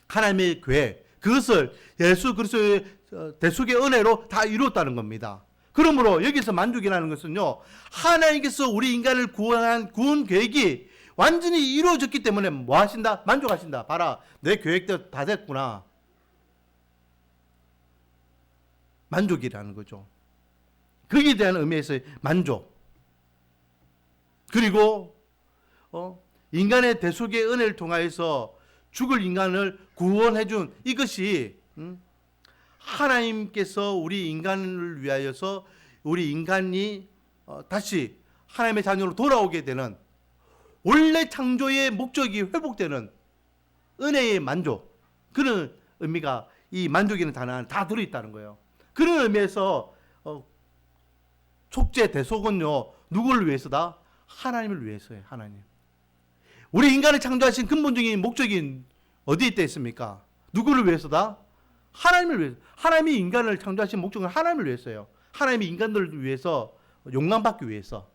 하나님의 계획, 그것을 예수 그리스도의 대속의 은혜로 다 이루었다는 겁니다. 그러므로 여기서 만족이라는 것은요, 하나님께서 우리 인간을 구원한 구원 계획이 완전히 이루어졌기 때문에 뭐 하신다? 만족하신다. 봐라, 내 계획대로 다 됐구나. 만족이라는 거죠. 거기에 대한 의미에서의 만족. 그리고 인간의 대속의 은혜를 통하여서 죽을 인간을 구원해 준 이것이 하나님께서 우리 인간을 위하여서 우리 인간이 다시 하나님의 자녀로 돌아오게 되는 원래 창조의 목적이 회복되는 은혜의 만족, 그런 의미가 이 만족이라는 단어 안에 다 들어있다는 거예요. 그런 의미에서 속죄 대속은요, 누구를 위해서다? 하나님을 위해서예요. 하나님. 우리 인간을 창조하신 근본적인 목적이 어디에 있다 있습니까? 누구를 위해서다? 하나님을 위해서. 하나님이 인간을 창조하신 목적은 하나님을 위해서예요. 하나님이 인간들을 위해서 욕망받기 위해서.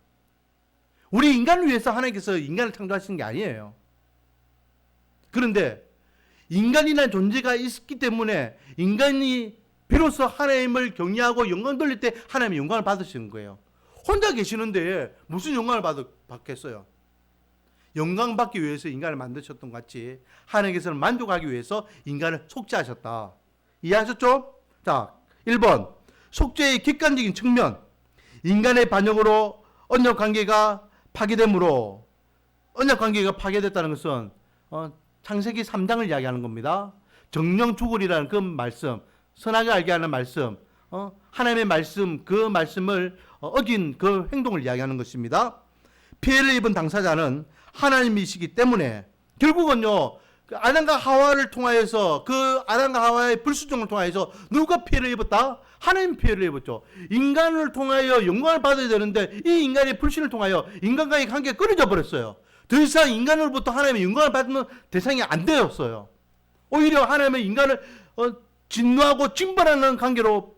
우리 인간을 위해서 하나님께서 인간을 창조하신 게 아니에요. 그런데 인간이라는 존재가 있기 때문에 인간이 비로소 하나님을 경외하고 영광 돌릴 때 하나님의 영광을 받으시는 거예요. 혼자 계시는데 무슨 영광을 받겠어요? 영광 받기 위해서 인간을 만드셨던 것 같이 하나님께서는 만족하기 위해서 인간을 속죄하셨다. 이해하셨죠? 자, 1번 속죄의 객관적인 측면. 인간의 반역으로 언약관계가 파괴되므로, 언약관계가 파괴됐다는 것은 창세기 3장을 이야기하는 겁니다. 정령 죽으리라는 그 말씀, 선하게 알게 하는 말씀, 하나님의 말씀, 그 말씀을 어긴 그 행동을 이야기하는 것입니다. 피해를 입은 당사자는 하나님이시기 때문에 결국은요, 아담과 하와를 통하여서, 그 아담과 하와의 불순종을 통하여서 누가 피해를 입었다? 하나님 피해를 입었죠. 인간을 통하여 영광을 받아야 되는데 이 인간의 불신을 통하여 인간과의 관계가 끊어져 버렸어요. 더 이상 인간으로부터 하나님의 영광을 받는 대상이 안 되었어요. 오히려 하나님의 인간을 진노하고 징벌하는 관계로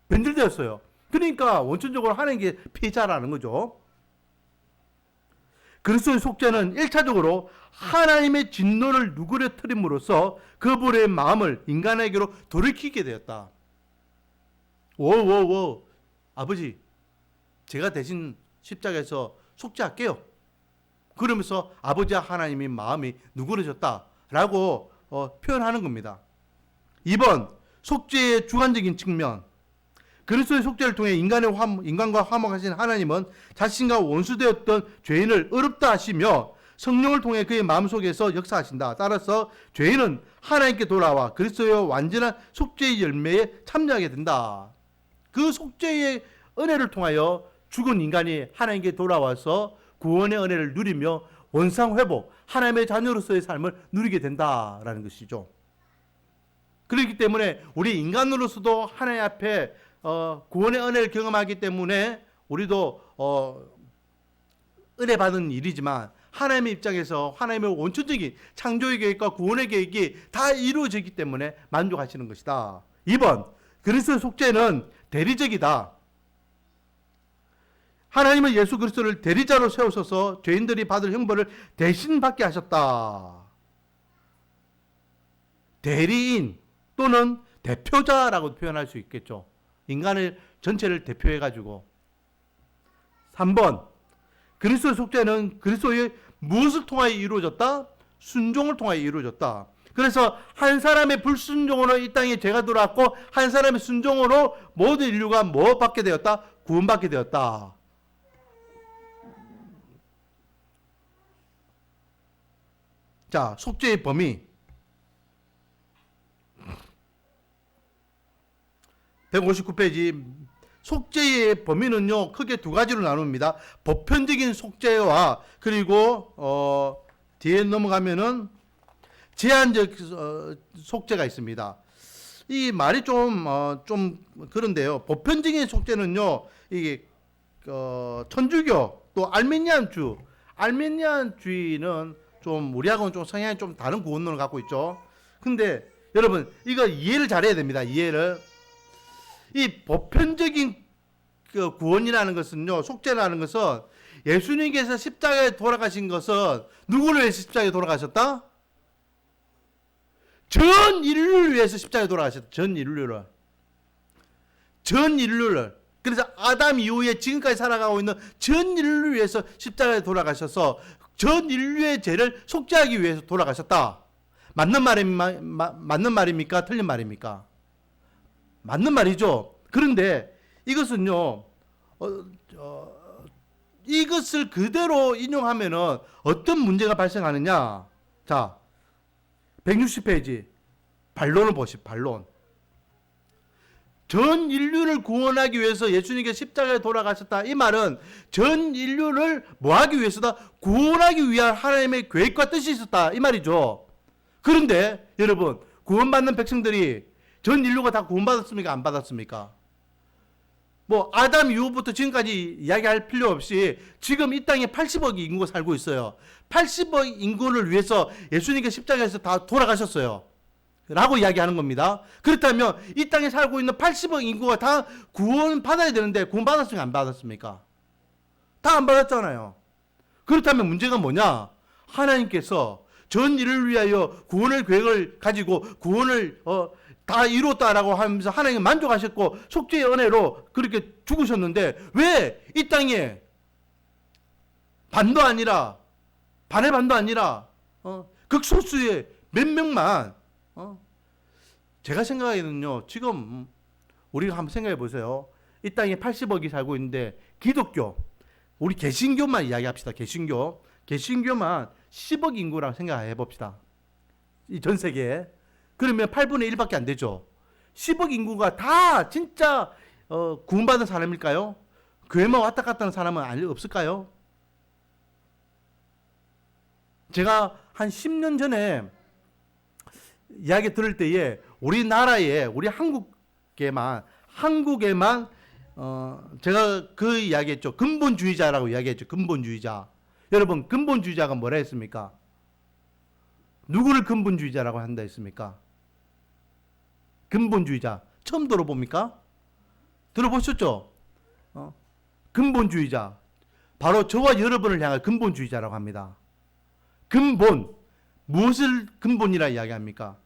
변질되었어요. 그러니까 원천적으로 하나님께 피해자라는 거죠. 그리스도의 속죄는 1차적으로 하나님의 진노를 누그러뜨림으로써 그분의 마음을 인간에게로 돌이키게 되었다. 오, 아버지, 제가 대신 십자가에서 속죄할게요. 그러면서 아버지와 하나님의 마음이 누그러졌다라고 표현하는 겁니다. 2번, 속죄의 주관적인 측면. 그리스도의 속죄를 통해 인간과 화목하신 하나님은 자신과 원수되었던 죄인을 의롭다 하시며 성령을 통해 그의 마음속에서 역사하신다. 따라서 죄인은 하나님께 돌아와 그리스도의 완전한 속죄의 열매에 참여하게 된다. 그 속죄의 은혜를 통하여 죽은 인간이 하나님께 돌아와서 구원의 은혜를 누리며 원상회복, 하나님의 자녀로서의 삶을 누리게 된다라는 것이죠. 그렇기 때문에 우리 인간으로서도 하나님 앞에 구원의 은혜를 경험하기 때문에 우리도 은혜 받은 일이지만 하나님의 입장에서 하나님의 원천적인 창조의 계획과 구원의 계획이 다 이루어지기 때문에 만족하시는 것이다. 2번, 그리스도의 속죄는 대리적이다. 하나님은 예수 그리스도를 대리자로 세우셔서 죄인들이 받을 형벌을 대신 받게 하셨다. 대리인 또는 대표자라고 표현할 수 있겠죠. 인간을 전체를 대표해가지고. 3번, 그리스도의 속죄는 그리스도의 무엇을 통하여 이루어졌다? 순종을 통하여 이루어졌다. 그래서 한 사람의 불순종으로 이 땅에 죄가 들어왔고 한 사람의 순종으로 모든 인류가 뭐 받게 되었다? 구원받게 되었다. 자, 속죄의 범위. 159페이지. 속죄의 범위는요, 크게 두 가지로 나눕니다. 보편적인 속죄와 그리고 뒤에 넘어가면은 제한적 속죄가 있습니다. 이 말이 좀 그런데요. 보편적인 속죄는요, 이게 천주교 또 알메니안주의는 좀 우리하고는 좀 성향이 좀 다른 구원론을 갖고 있죠. 근데 여러분 이거 이해를 잘해야 됩니다. 이해를. 이 보편적인 그 구원이라는 것은요, 속죄라는 것은 예수님께서 십자가에 돌아가신 것은 누구를 위해서 십자가에 돌아가셨다? 전 인류를 위해서 십자가에 돌아가셨다. 전 인류를. 그래서 아담 이후에 지금까지 살아가고 있는 전 인류를 위해서 십자가에 돌아가셔서 전 인류의 죄를 속죄하기 위해서 돌아가셨다. 맞는 말입니까? 틀린 말입니까? 맞는 말이죠. 그런데 이것은요, 이것을 그대로 인용하면은 어떤 문제가 발생하느냐. 자, 160페이지. 반론을 보십시오. 반론. 전 인류를 구원하기 위해서 예수님께 십자가에 돌아가셨다. 이 말은 전 인류를 뭐 하기 위해서다? 구원하기 위한 하나님의 계획과 뜻이 있었다. 이 말이죠. 그런데 여러분, 구원받는 백성들이 전 인류가 다 구원받았습니까? 안 받았습니까? 뭐 아담 이후부터 지금까지 이야기할 필요 없이 지금 이 땅에 80억 인구가 살고 있어요. 80억 인구를 위해서 예수님께 십자가에서 다 돌아가셨어요. 라고 이야기하는 겁니다. 그렇다면 이 땅에 살고 있는 80억 인구가 다 구원 받아야 되는데 구원 받았습니까? 안 받았습니까? 다 안 받았잖아요. 그렇다면 문제가 뭐냐? 하나님께서 전 인류를 위하여 구원의 계획을 가지고 구원을 다 이뤘다라고 하면서 하나님은 만족하셨고 속죄의 은혜로 그렇게 죽으셨는데 왜 이 땅에 반도 아니라 반의 반도 아니라 극소수의 몇 명만 제가 생각하기에는요, 지금 우리가 한번 생각해 보세요. 이 땅에 80억이 살고 있는데 기독교, 우리 개신교만 이야기합시다. 개신교만 10억 인구라고 생각해 봅시다. 이 전 세계에. 그러면 8분의 1밖에 안 되죠. 10억 인구가 다 진짜 구원받은 사람일까요? 교회만 왔다 갔다 하는 사람은 없을까요? 제가 한 10년 전에 이야기 들을 때에 우리나라에 우리 한국에만 제가 그 이야기했죠. 근본주의자라고 이야기했죠. 근본주의자. 여러분, 근본주의자가 뭐라 했습니까? 누구를 근본주의자라고 한다 했습니까? 근본주의자 처음 들어봅니까? 들어보셨죠? 근본주의자 바로 저와 여러분을 향한 근본주의자라고 합니다. 근본, 무엇을 근본이라 이야기합니까?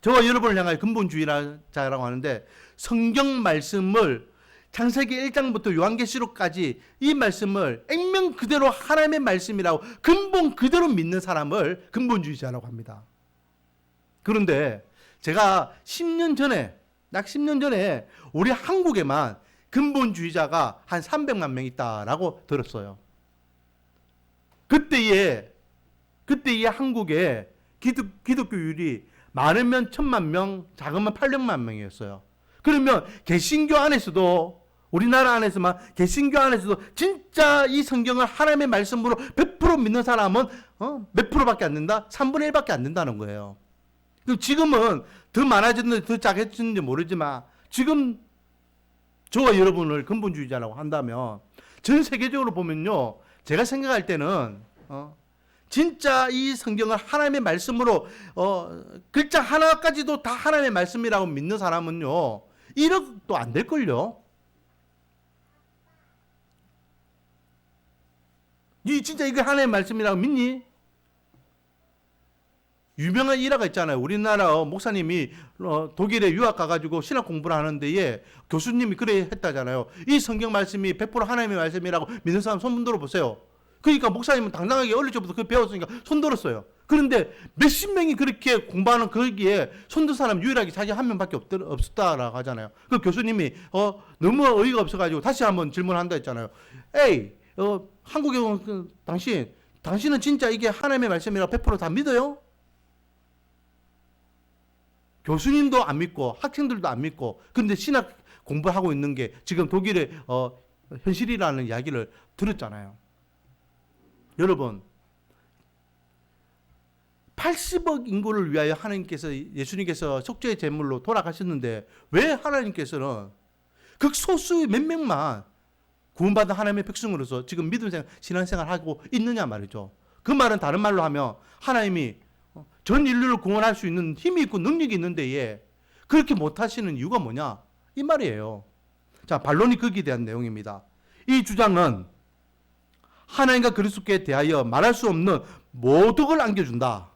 저와 여러분을 향한 근본주의자라고 하는데 성경 말씀을 창세기 1장부터 요한계시록까지 이 말씀을 액면 그대로 하나님의 말씀이라고 근본 그대로 믿는 사람을 근본주의자라고 합니다. 그런데 제가 10년 전에 약 10년 전에 우리 한국에만 근본주의자가 한 300만 명 있다라고 들었어요. 그때에 한국의 기독교율이 많으면 1000만 명, 작으면 800만 명이었어요. 그러면 개신교 안에서도 우리나라 안에서만 개신교 안에서도 진짜 이 성경을 하나님의 말씀으로 100% 믿는 사람은 몇 프로밖에 안 된다? 3분의 1밖에 안 된다는 거예요. 지금은 더 많아졌는지 더 작아졌는지 모르지만 지금 저와 여러분을 근본주의자라고 한다면 전 세계적으로 보면요, 제가 생각할 때는 진짜 이 성경을 하나님의 말씀으로 글자 하나까지도 다 하나님의 말씀이라고 믿는 사람은요 1억도 안 될걸요. 니 진짜 이거 하나님의 말씀이라고 믿니? 유명한 일화가 있잖아요. 우리나라 목사님이 독일에 유학 가가지고 신학 공부를 하는데 교수님이 그래 했다잖아요. 이 성경 말씀이 100% 하나님의 말씀이라고 믿는 사람 손 들어보세요. 그러니까 목사님은 당당하게 어릴 적부터 그 배웠으니까 손 들었어요. 그런데 몇십 명이 그렇게 공부하는 거기에 손든 사람 유일하게 자기 한 명밖에 없었다라고 하잖아요. 그 교수님이 너무 어이가 없어가지고 다시 한번 질문한다 했잖아요. 에이, 한국에 온 당신은 진짜 이게 하나님의 말씀이라고 100% 다 믿어요? 교수님도 안 믿고 학생들도 안 믿고 근데 신학 공부하고 있는 게 지금 독일의 현실이라는 이야기를 들었잖아요. 여러분, 80억 인구를 위하여 하나님께서 예수님께서 속죄의 제물로 돌아가셨는데 왜 하나님께서는 극소수의 몇 명만 구원받은 하나님의 백성으로서 지금 믿음 신앙생활 하고 있느냐 말이죠. 그 말은 다른 말로 하면 하나님이 전 인류를 구원할 수 있는 힘이 있고 능력이 있는데 그렇게 못하시는 이유가 뭐냐 이 말이에요. 자, 반론이 거기에 대한 내용입니다. 이 주장은 하나님과 그리스도께 대하여 말할 수 없는 모독을 안겨준다.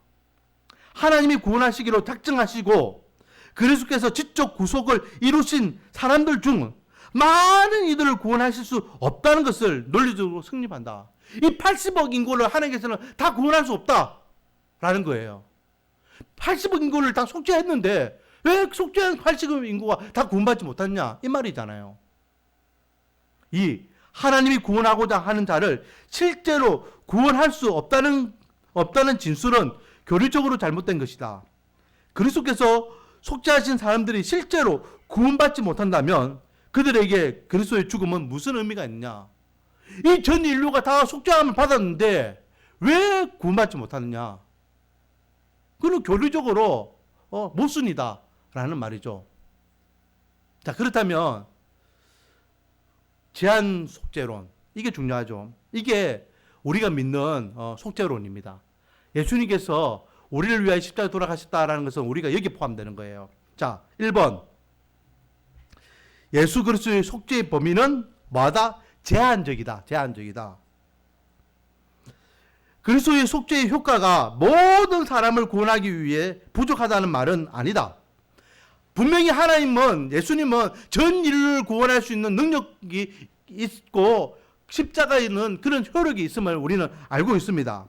하나님이 구원하시기로 작정하시고 그리스도께서 지적 구속을 이루신 사람들 중 많은 이들을 구원하실 수 없다는 것을 논리적으로 성립한다. 이 80억 인구를 하나님께서는 다 구원할 수 없다라는 거예요. 80억 인구를 다 속죄했는데 왜 속죄한 80억 인구가 다 구원받지 못했냐? 이 말이잖아요. 이 하나님이 구원하고자 하는 자를 실제로 구원할 수 없다는 진술은 교리적으로 잘못된 것이다. 그리스도께서 속죄하신 사람들이 실제로 구원받지 못한다면 그들에게 그리스도의 죽음은 무슨 의미가 있느냐? 이 전 인류가 다 속죄함을 받았는데 왜 구원받지 못하느냐? 그는 교리적으로 모순이다라는 말이죠. 자, 그렇다면 제한 속죄론, 이게 중요하죠. 이게 우리가 믿는 속죄론입니다. 예수님께서 우리를 위하여 십자가에 돌아가셨다라는 것은 우리가 여기에 포함되는 거예요. 자, 1번. 예수 그리스도의 속죄의 범위는 뭐다? 제한적이다. 제한적이다. 그리스도의 속죄의 효과가 모든 사람을 구원하기 위해 부족하다는 말은 아니다. 분명히 하나님은, 예수님은 전 인류를 구원할 수 있는 능력이 있고 십자가에는 그런 효력이 있음을 우리는 알고 있습니다.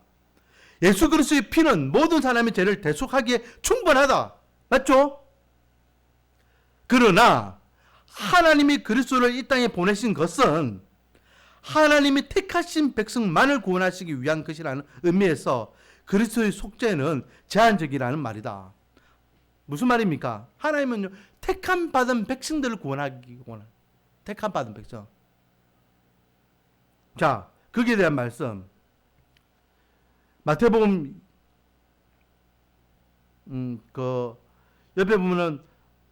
예수 그리스도의 피는 모든 사람의 죄를 대속하기에 충분하다. 맞죠? 그러나 하나님이 그리스도를 이 땅에 보내신 것은 하나님이 택하신 백성만을 구원하시기 위한 것이라는 의미에서 그리스도의 속죄는 제한적이라는 말이다. 무슨 말입니까? 하나님은 택함 받은 백성들을 구원하기 원합니다. 택함 받은 백성. 자, 거기에 대한 말씀. 마태복음 옆에 보면은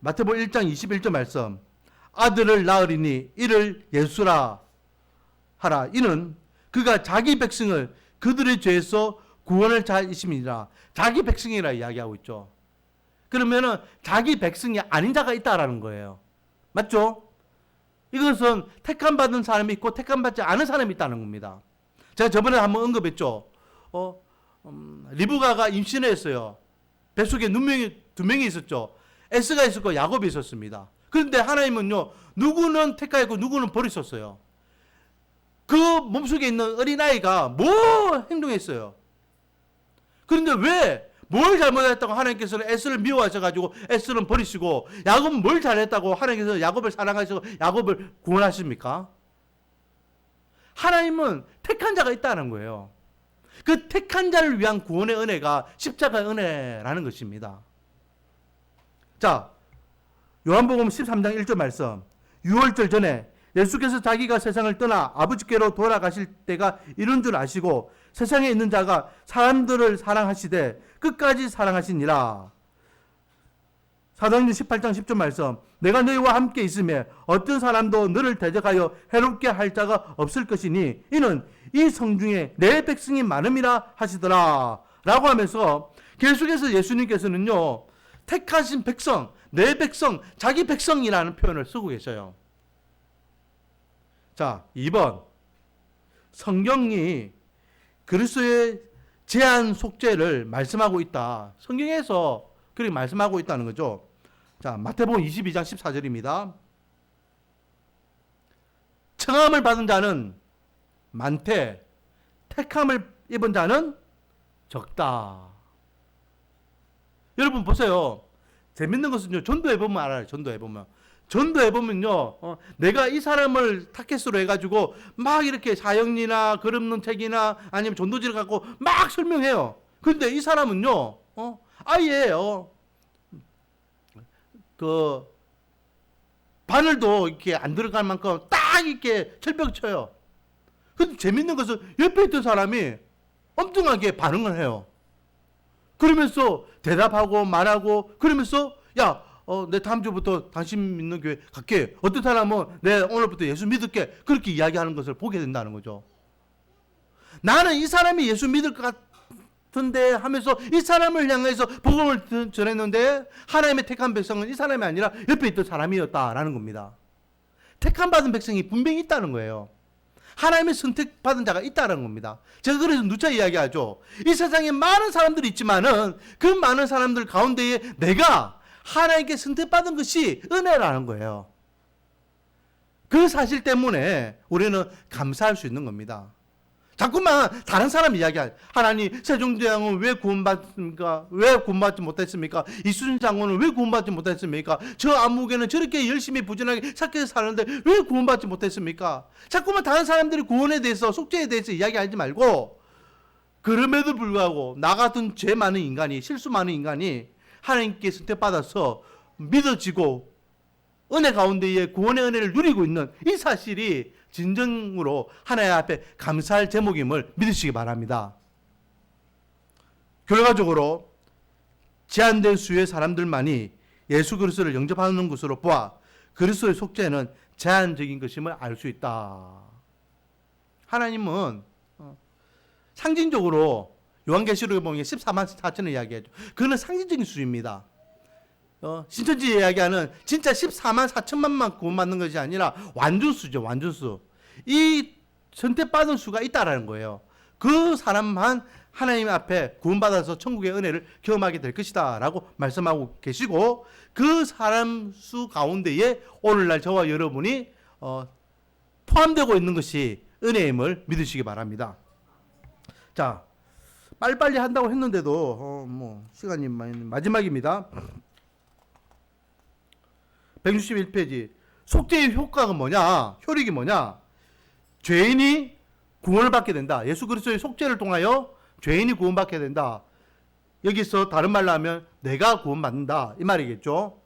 마태복음 1장 21절 말씀. 아들을 낳으리니 이를 예수라 하라. 이는 그가 자기 백성을 그들의 죄에서 구원할 자이심이라. 자기 백성이라 이야기하고 있죠. 그러면은 자기 백성이 아닌 자가 있다라는 거예요. 맞죠? 이것은 택함 받은 사람이 있고 택함 받지 않은 사람이 있다는 겁니다. 제가 저번에 한번 언급했죠. 리브가가 임신했어요. 뱃속에 두 명이 있었죠. 에스가 있었고 야곱이 있었습니다. 그런데 하나님은요, 누구는 택하였고 누구는 버리셨어요. 그 몸속에 있는 어린아이가 뭐 행동했어요. 그런데 왜 뭘 잘못했다고 하나님께서는 에스를 미워하셔가지고 에스는 버리시고 야곱은 뭘 잘했다고 하나님께서 야곱을 사랑하시고 야곱을 구원하십니까? 하나님은 택한 자가 있다는 거예요. 그 택한 자를 위한 구원의 은혜가 십자가의 은혜라는 것입니다. 자, 요한복음 13장 1절 말씀. 유월절 전에 예수께서 자기가 세상을 떠나 아버지께로 돌아가실 때가 이른 줄 아시고 세상에 있는 자가 사람들을 사랑하시되 끝까지 사랑하시니라. 사도행전 18장 10절 말씀. 내가 너희와 함께 있으며 어떤 사람도 너를 대적하여 해롭게 할 자가 없을 것이니 이는 이 성중에 내 백성이 많음이라 하시더라. 라고 하면서 계속해서 예수님께서는요, 택하신 백성, 내 백성, 자기 백성이라는 표현을 쓰고 계셔요. 자, 2번. 성경이 그리스도의 제한 속죄를 말씀하고 있다. 성경에서 그렇게 말씀하고 있다는 거죠. 자, 마태복음 22장 14절입니다. 청함을 받은 자는 많되 택함을 입은 자는 적다. 여러분 보세요. 재밌는 것은요, 전도해보면 알아요. 전도해보면요, 내가 이 사람을 타겟으로 해가지고 막 이렇게 사형리나 글 없는 책이나 아니면 전도지를 갖고 막 설명해요. 그런데 이 사람은요, 아예 그 바늘도 이렇게 안 들어갈 만큼 딱 이렇게 철벽 쳐요. 근데 재밌는 것은 옆에 있던 사람이 엉뚱하게 반응을 해요. 그러면서 대답하고 말하고 그러면서 야, 내 다음 주부터 당신 믿는 교회 갈게. 어떤 사람은 내 오늘부터 예수 믿을게. 그렇게 이야기하는 것을 보게 된다는 거죠. 나는 이 사람이 예수 믿을 것 같은데 하면서 이 사람을 향해서 복음을 전했는데 하나님의 택한 백성은 이 사람이 아니라 옆에 있던 사람이었다라는 겁니다. 택한 받은 백성이 분명히 있다는 거예요. 하나님의 선택받은 자가 있다는 겁니다. 제가 그래서 누차 이야기하죠. 이 세상에 많은 사람들이 있지만은 그 많은 사람들 가운데에 내가 하나님께 선택받은 것이 은혜라는 거예요. 그 사실 때문에 우리는 감사할 수 있는 겁니다. 자꾸만 다른 사람 이야기할. 하나님, 세종대왕은 왜 구원받습니까? 왜 구원받지 못했습니까? 이순신 장군은 왜 구원받지 못했습니까? 저 안무개는 저렇게 열심히 부지런하게 착해서 사는데 왜 구원받지 못했습니까? 자꾸만 다른 사람들이 구원에 대해서, 속죄에 대해서 이야기하지 말고, 그럼에도 불구하고 나 같은 죄 많은 인간이, 실수 많은 인간이 하나님께 선택받아서 믿어지고 은혜 가운데에 구원의 은혜를 누리고 있는 이 사실이 진정으로 하나님 앞에 감사할 제목임을 믿으시기 바랍니다. 결과적으로 제한된 수의 사람들만이 예수 그리스도를 영접하는 것으로 보아 그리스도의 속죄는 제한적인 것임을 알 수 있다. 하나님은 상징적으로 요한계시록에 보면 14만 4천을 이야기하죠. 그거는 상징적인 수입니다. 신천지 이야기하는 진짜 14만 4천만만 구원받는 것이 아니라 완전수죠. 완전수. 이 선택받은 수가 있다라는 거예요. 그 사람만 하나님 앞에 구원받아서 천국의 은혜를 경험하게 될 것이다 라고 말씀하고 계시고, 그 사람 수 가운데에 오늘날 저와 여러분이 포함되고 있는 것이 은혜임을 믿으시기 바랍니다. 자, 빨리빨리 한다고 했는데도 시간이 마지막입니다. 161페이지. 속죄의 효과가 뭐냐? 효력이 뭐냐? 죄인이 구원을 받게 된다. 예수 그리스도의 속죄를 통하여 죄인이 구원받게 된다. 여기서 다른 말로 하면 내가 구원받는다 이 말이겠죠.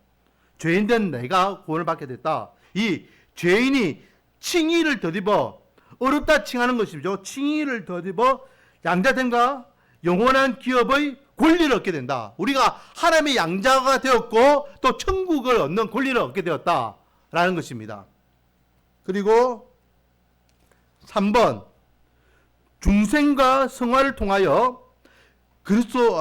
죄인된 내가 구원을 받게 됐다. 이 죄인이 칭의를 덧입어, 어렵다 칭하는 것이죠. 칭의를 덧입어 양자됨과 영원한 기업의 권리를 얻게 된다. 우리가 하나님의 양자가 되었고 또 천국을 얻는 권리를 얻게 되었다라는 것입니다. 그리고 3번, 중생과 성화를 통하여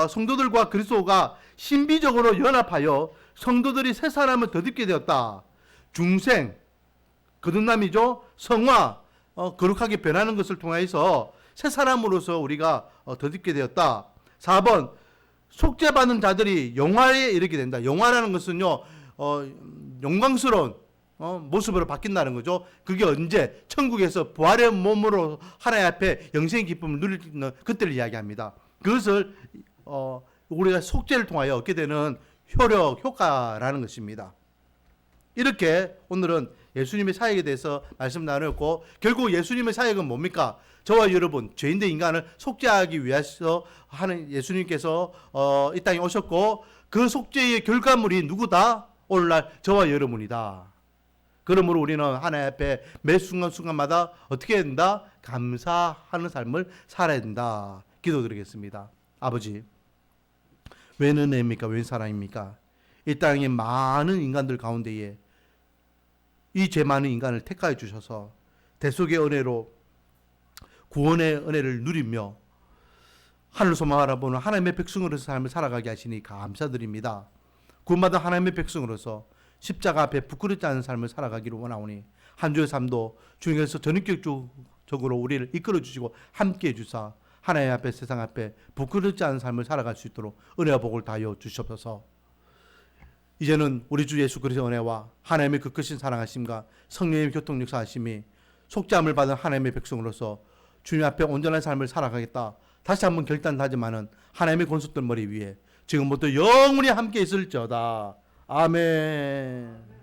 성도들과 그리스도가 신비적으로 연합하여 성도들이 새 사람을 덧입게 되었다. 중생, 거듭남이죠. 성화, 거룩하게 변하는 것을 통해서 새 사람으로서 우리가 덧입게 되었다. 4번, 속죄받은 자들이 영화에 이르게 된다. 영화라는 것은요, 영광스러운 모습으로 바뀐다는 거죠. 그게 언제? 천국에서 부활의 몸으로 하나님 앞에 영생의 기쁨을 누리는 그때를 이야기합니다. 그것을 우리가 속죄를 통하여 얻게 되는 효력, 효과라는 것입니다. 이렇게 오늘은 예수님의 사역에 대해서 말씀 나누었고, 결국 예수님의 사역은 뭡니까? 저와 여러분, 죄인된 인간을 속죄하기 위해서 하는 예수님께서 이 땅에 오셨고, 그 속죄의 결과물이 누구다? 오늘날 저와 여러분이다. 그러므로 우리는 하나님 앞에 매 순간순간마다 어떻게 해야 된다? 감사하는 삶을 살아야 된다. 기도드리겠습니다. 아버지, 웬 은혜입니까? 웬 사랑입니까? 이 땅의 많은 인간들 가운데에 이 죄 많은 인간을 택하여 주셔서 대속의 은혜로 구원의 은혜를 누리며 하늘 소망 알아보는 하나님의 백성으로서 삶을 살아가게 하시니 감사드립니다. 구원받은 하나님의 백성으로서 십자가 앞에 부끄럽지 않은 삶을 살아가기를 원하오니 한 주의 삶도 주님께서 전인격적으로 우리를 이끌어 주시고 함께해 주사 하나님 앞에, 세상 앞에 부끄럽지 않은 삶을 살아갈 수 있도록 은혜와 복을 다하여 주시옵소서. 이제는 우리 주 예수 그리스도의 은혜와 하나님의 그 크신 사랑하심과 성령의 교통 역사하심이 속죄함을 받은 하나님의 백성으로서 주님 앞에 온전한 삶을 살아가겠다 다시 한번 결단하지만은 하나님의 권속들 머리 위에 지금부터 영원히 함께 있을지어다. 아멘.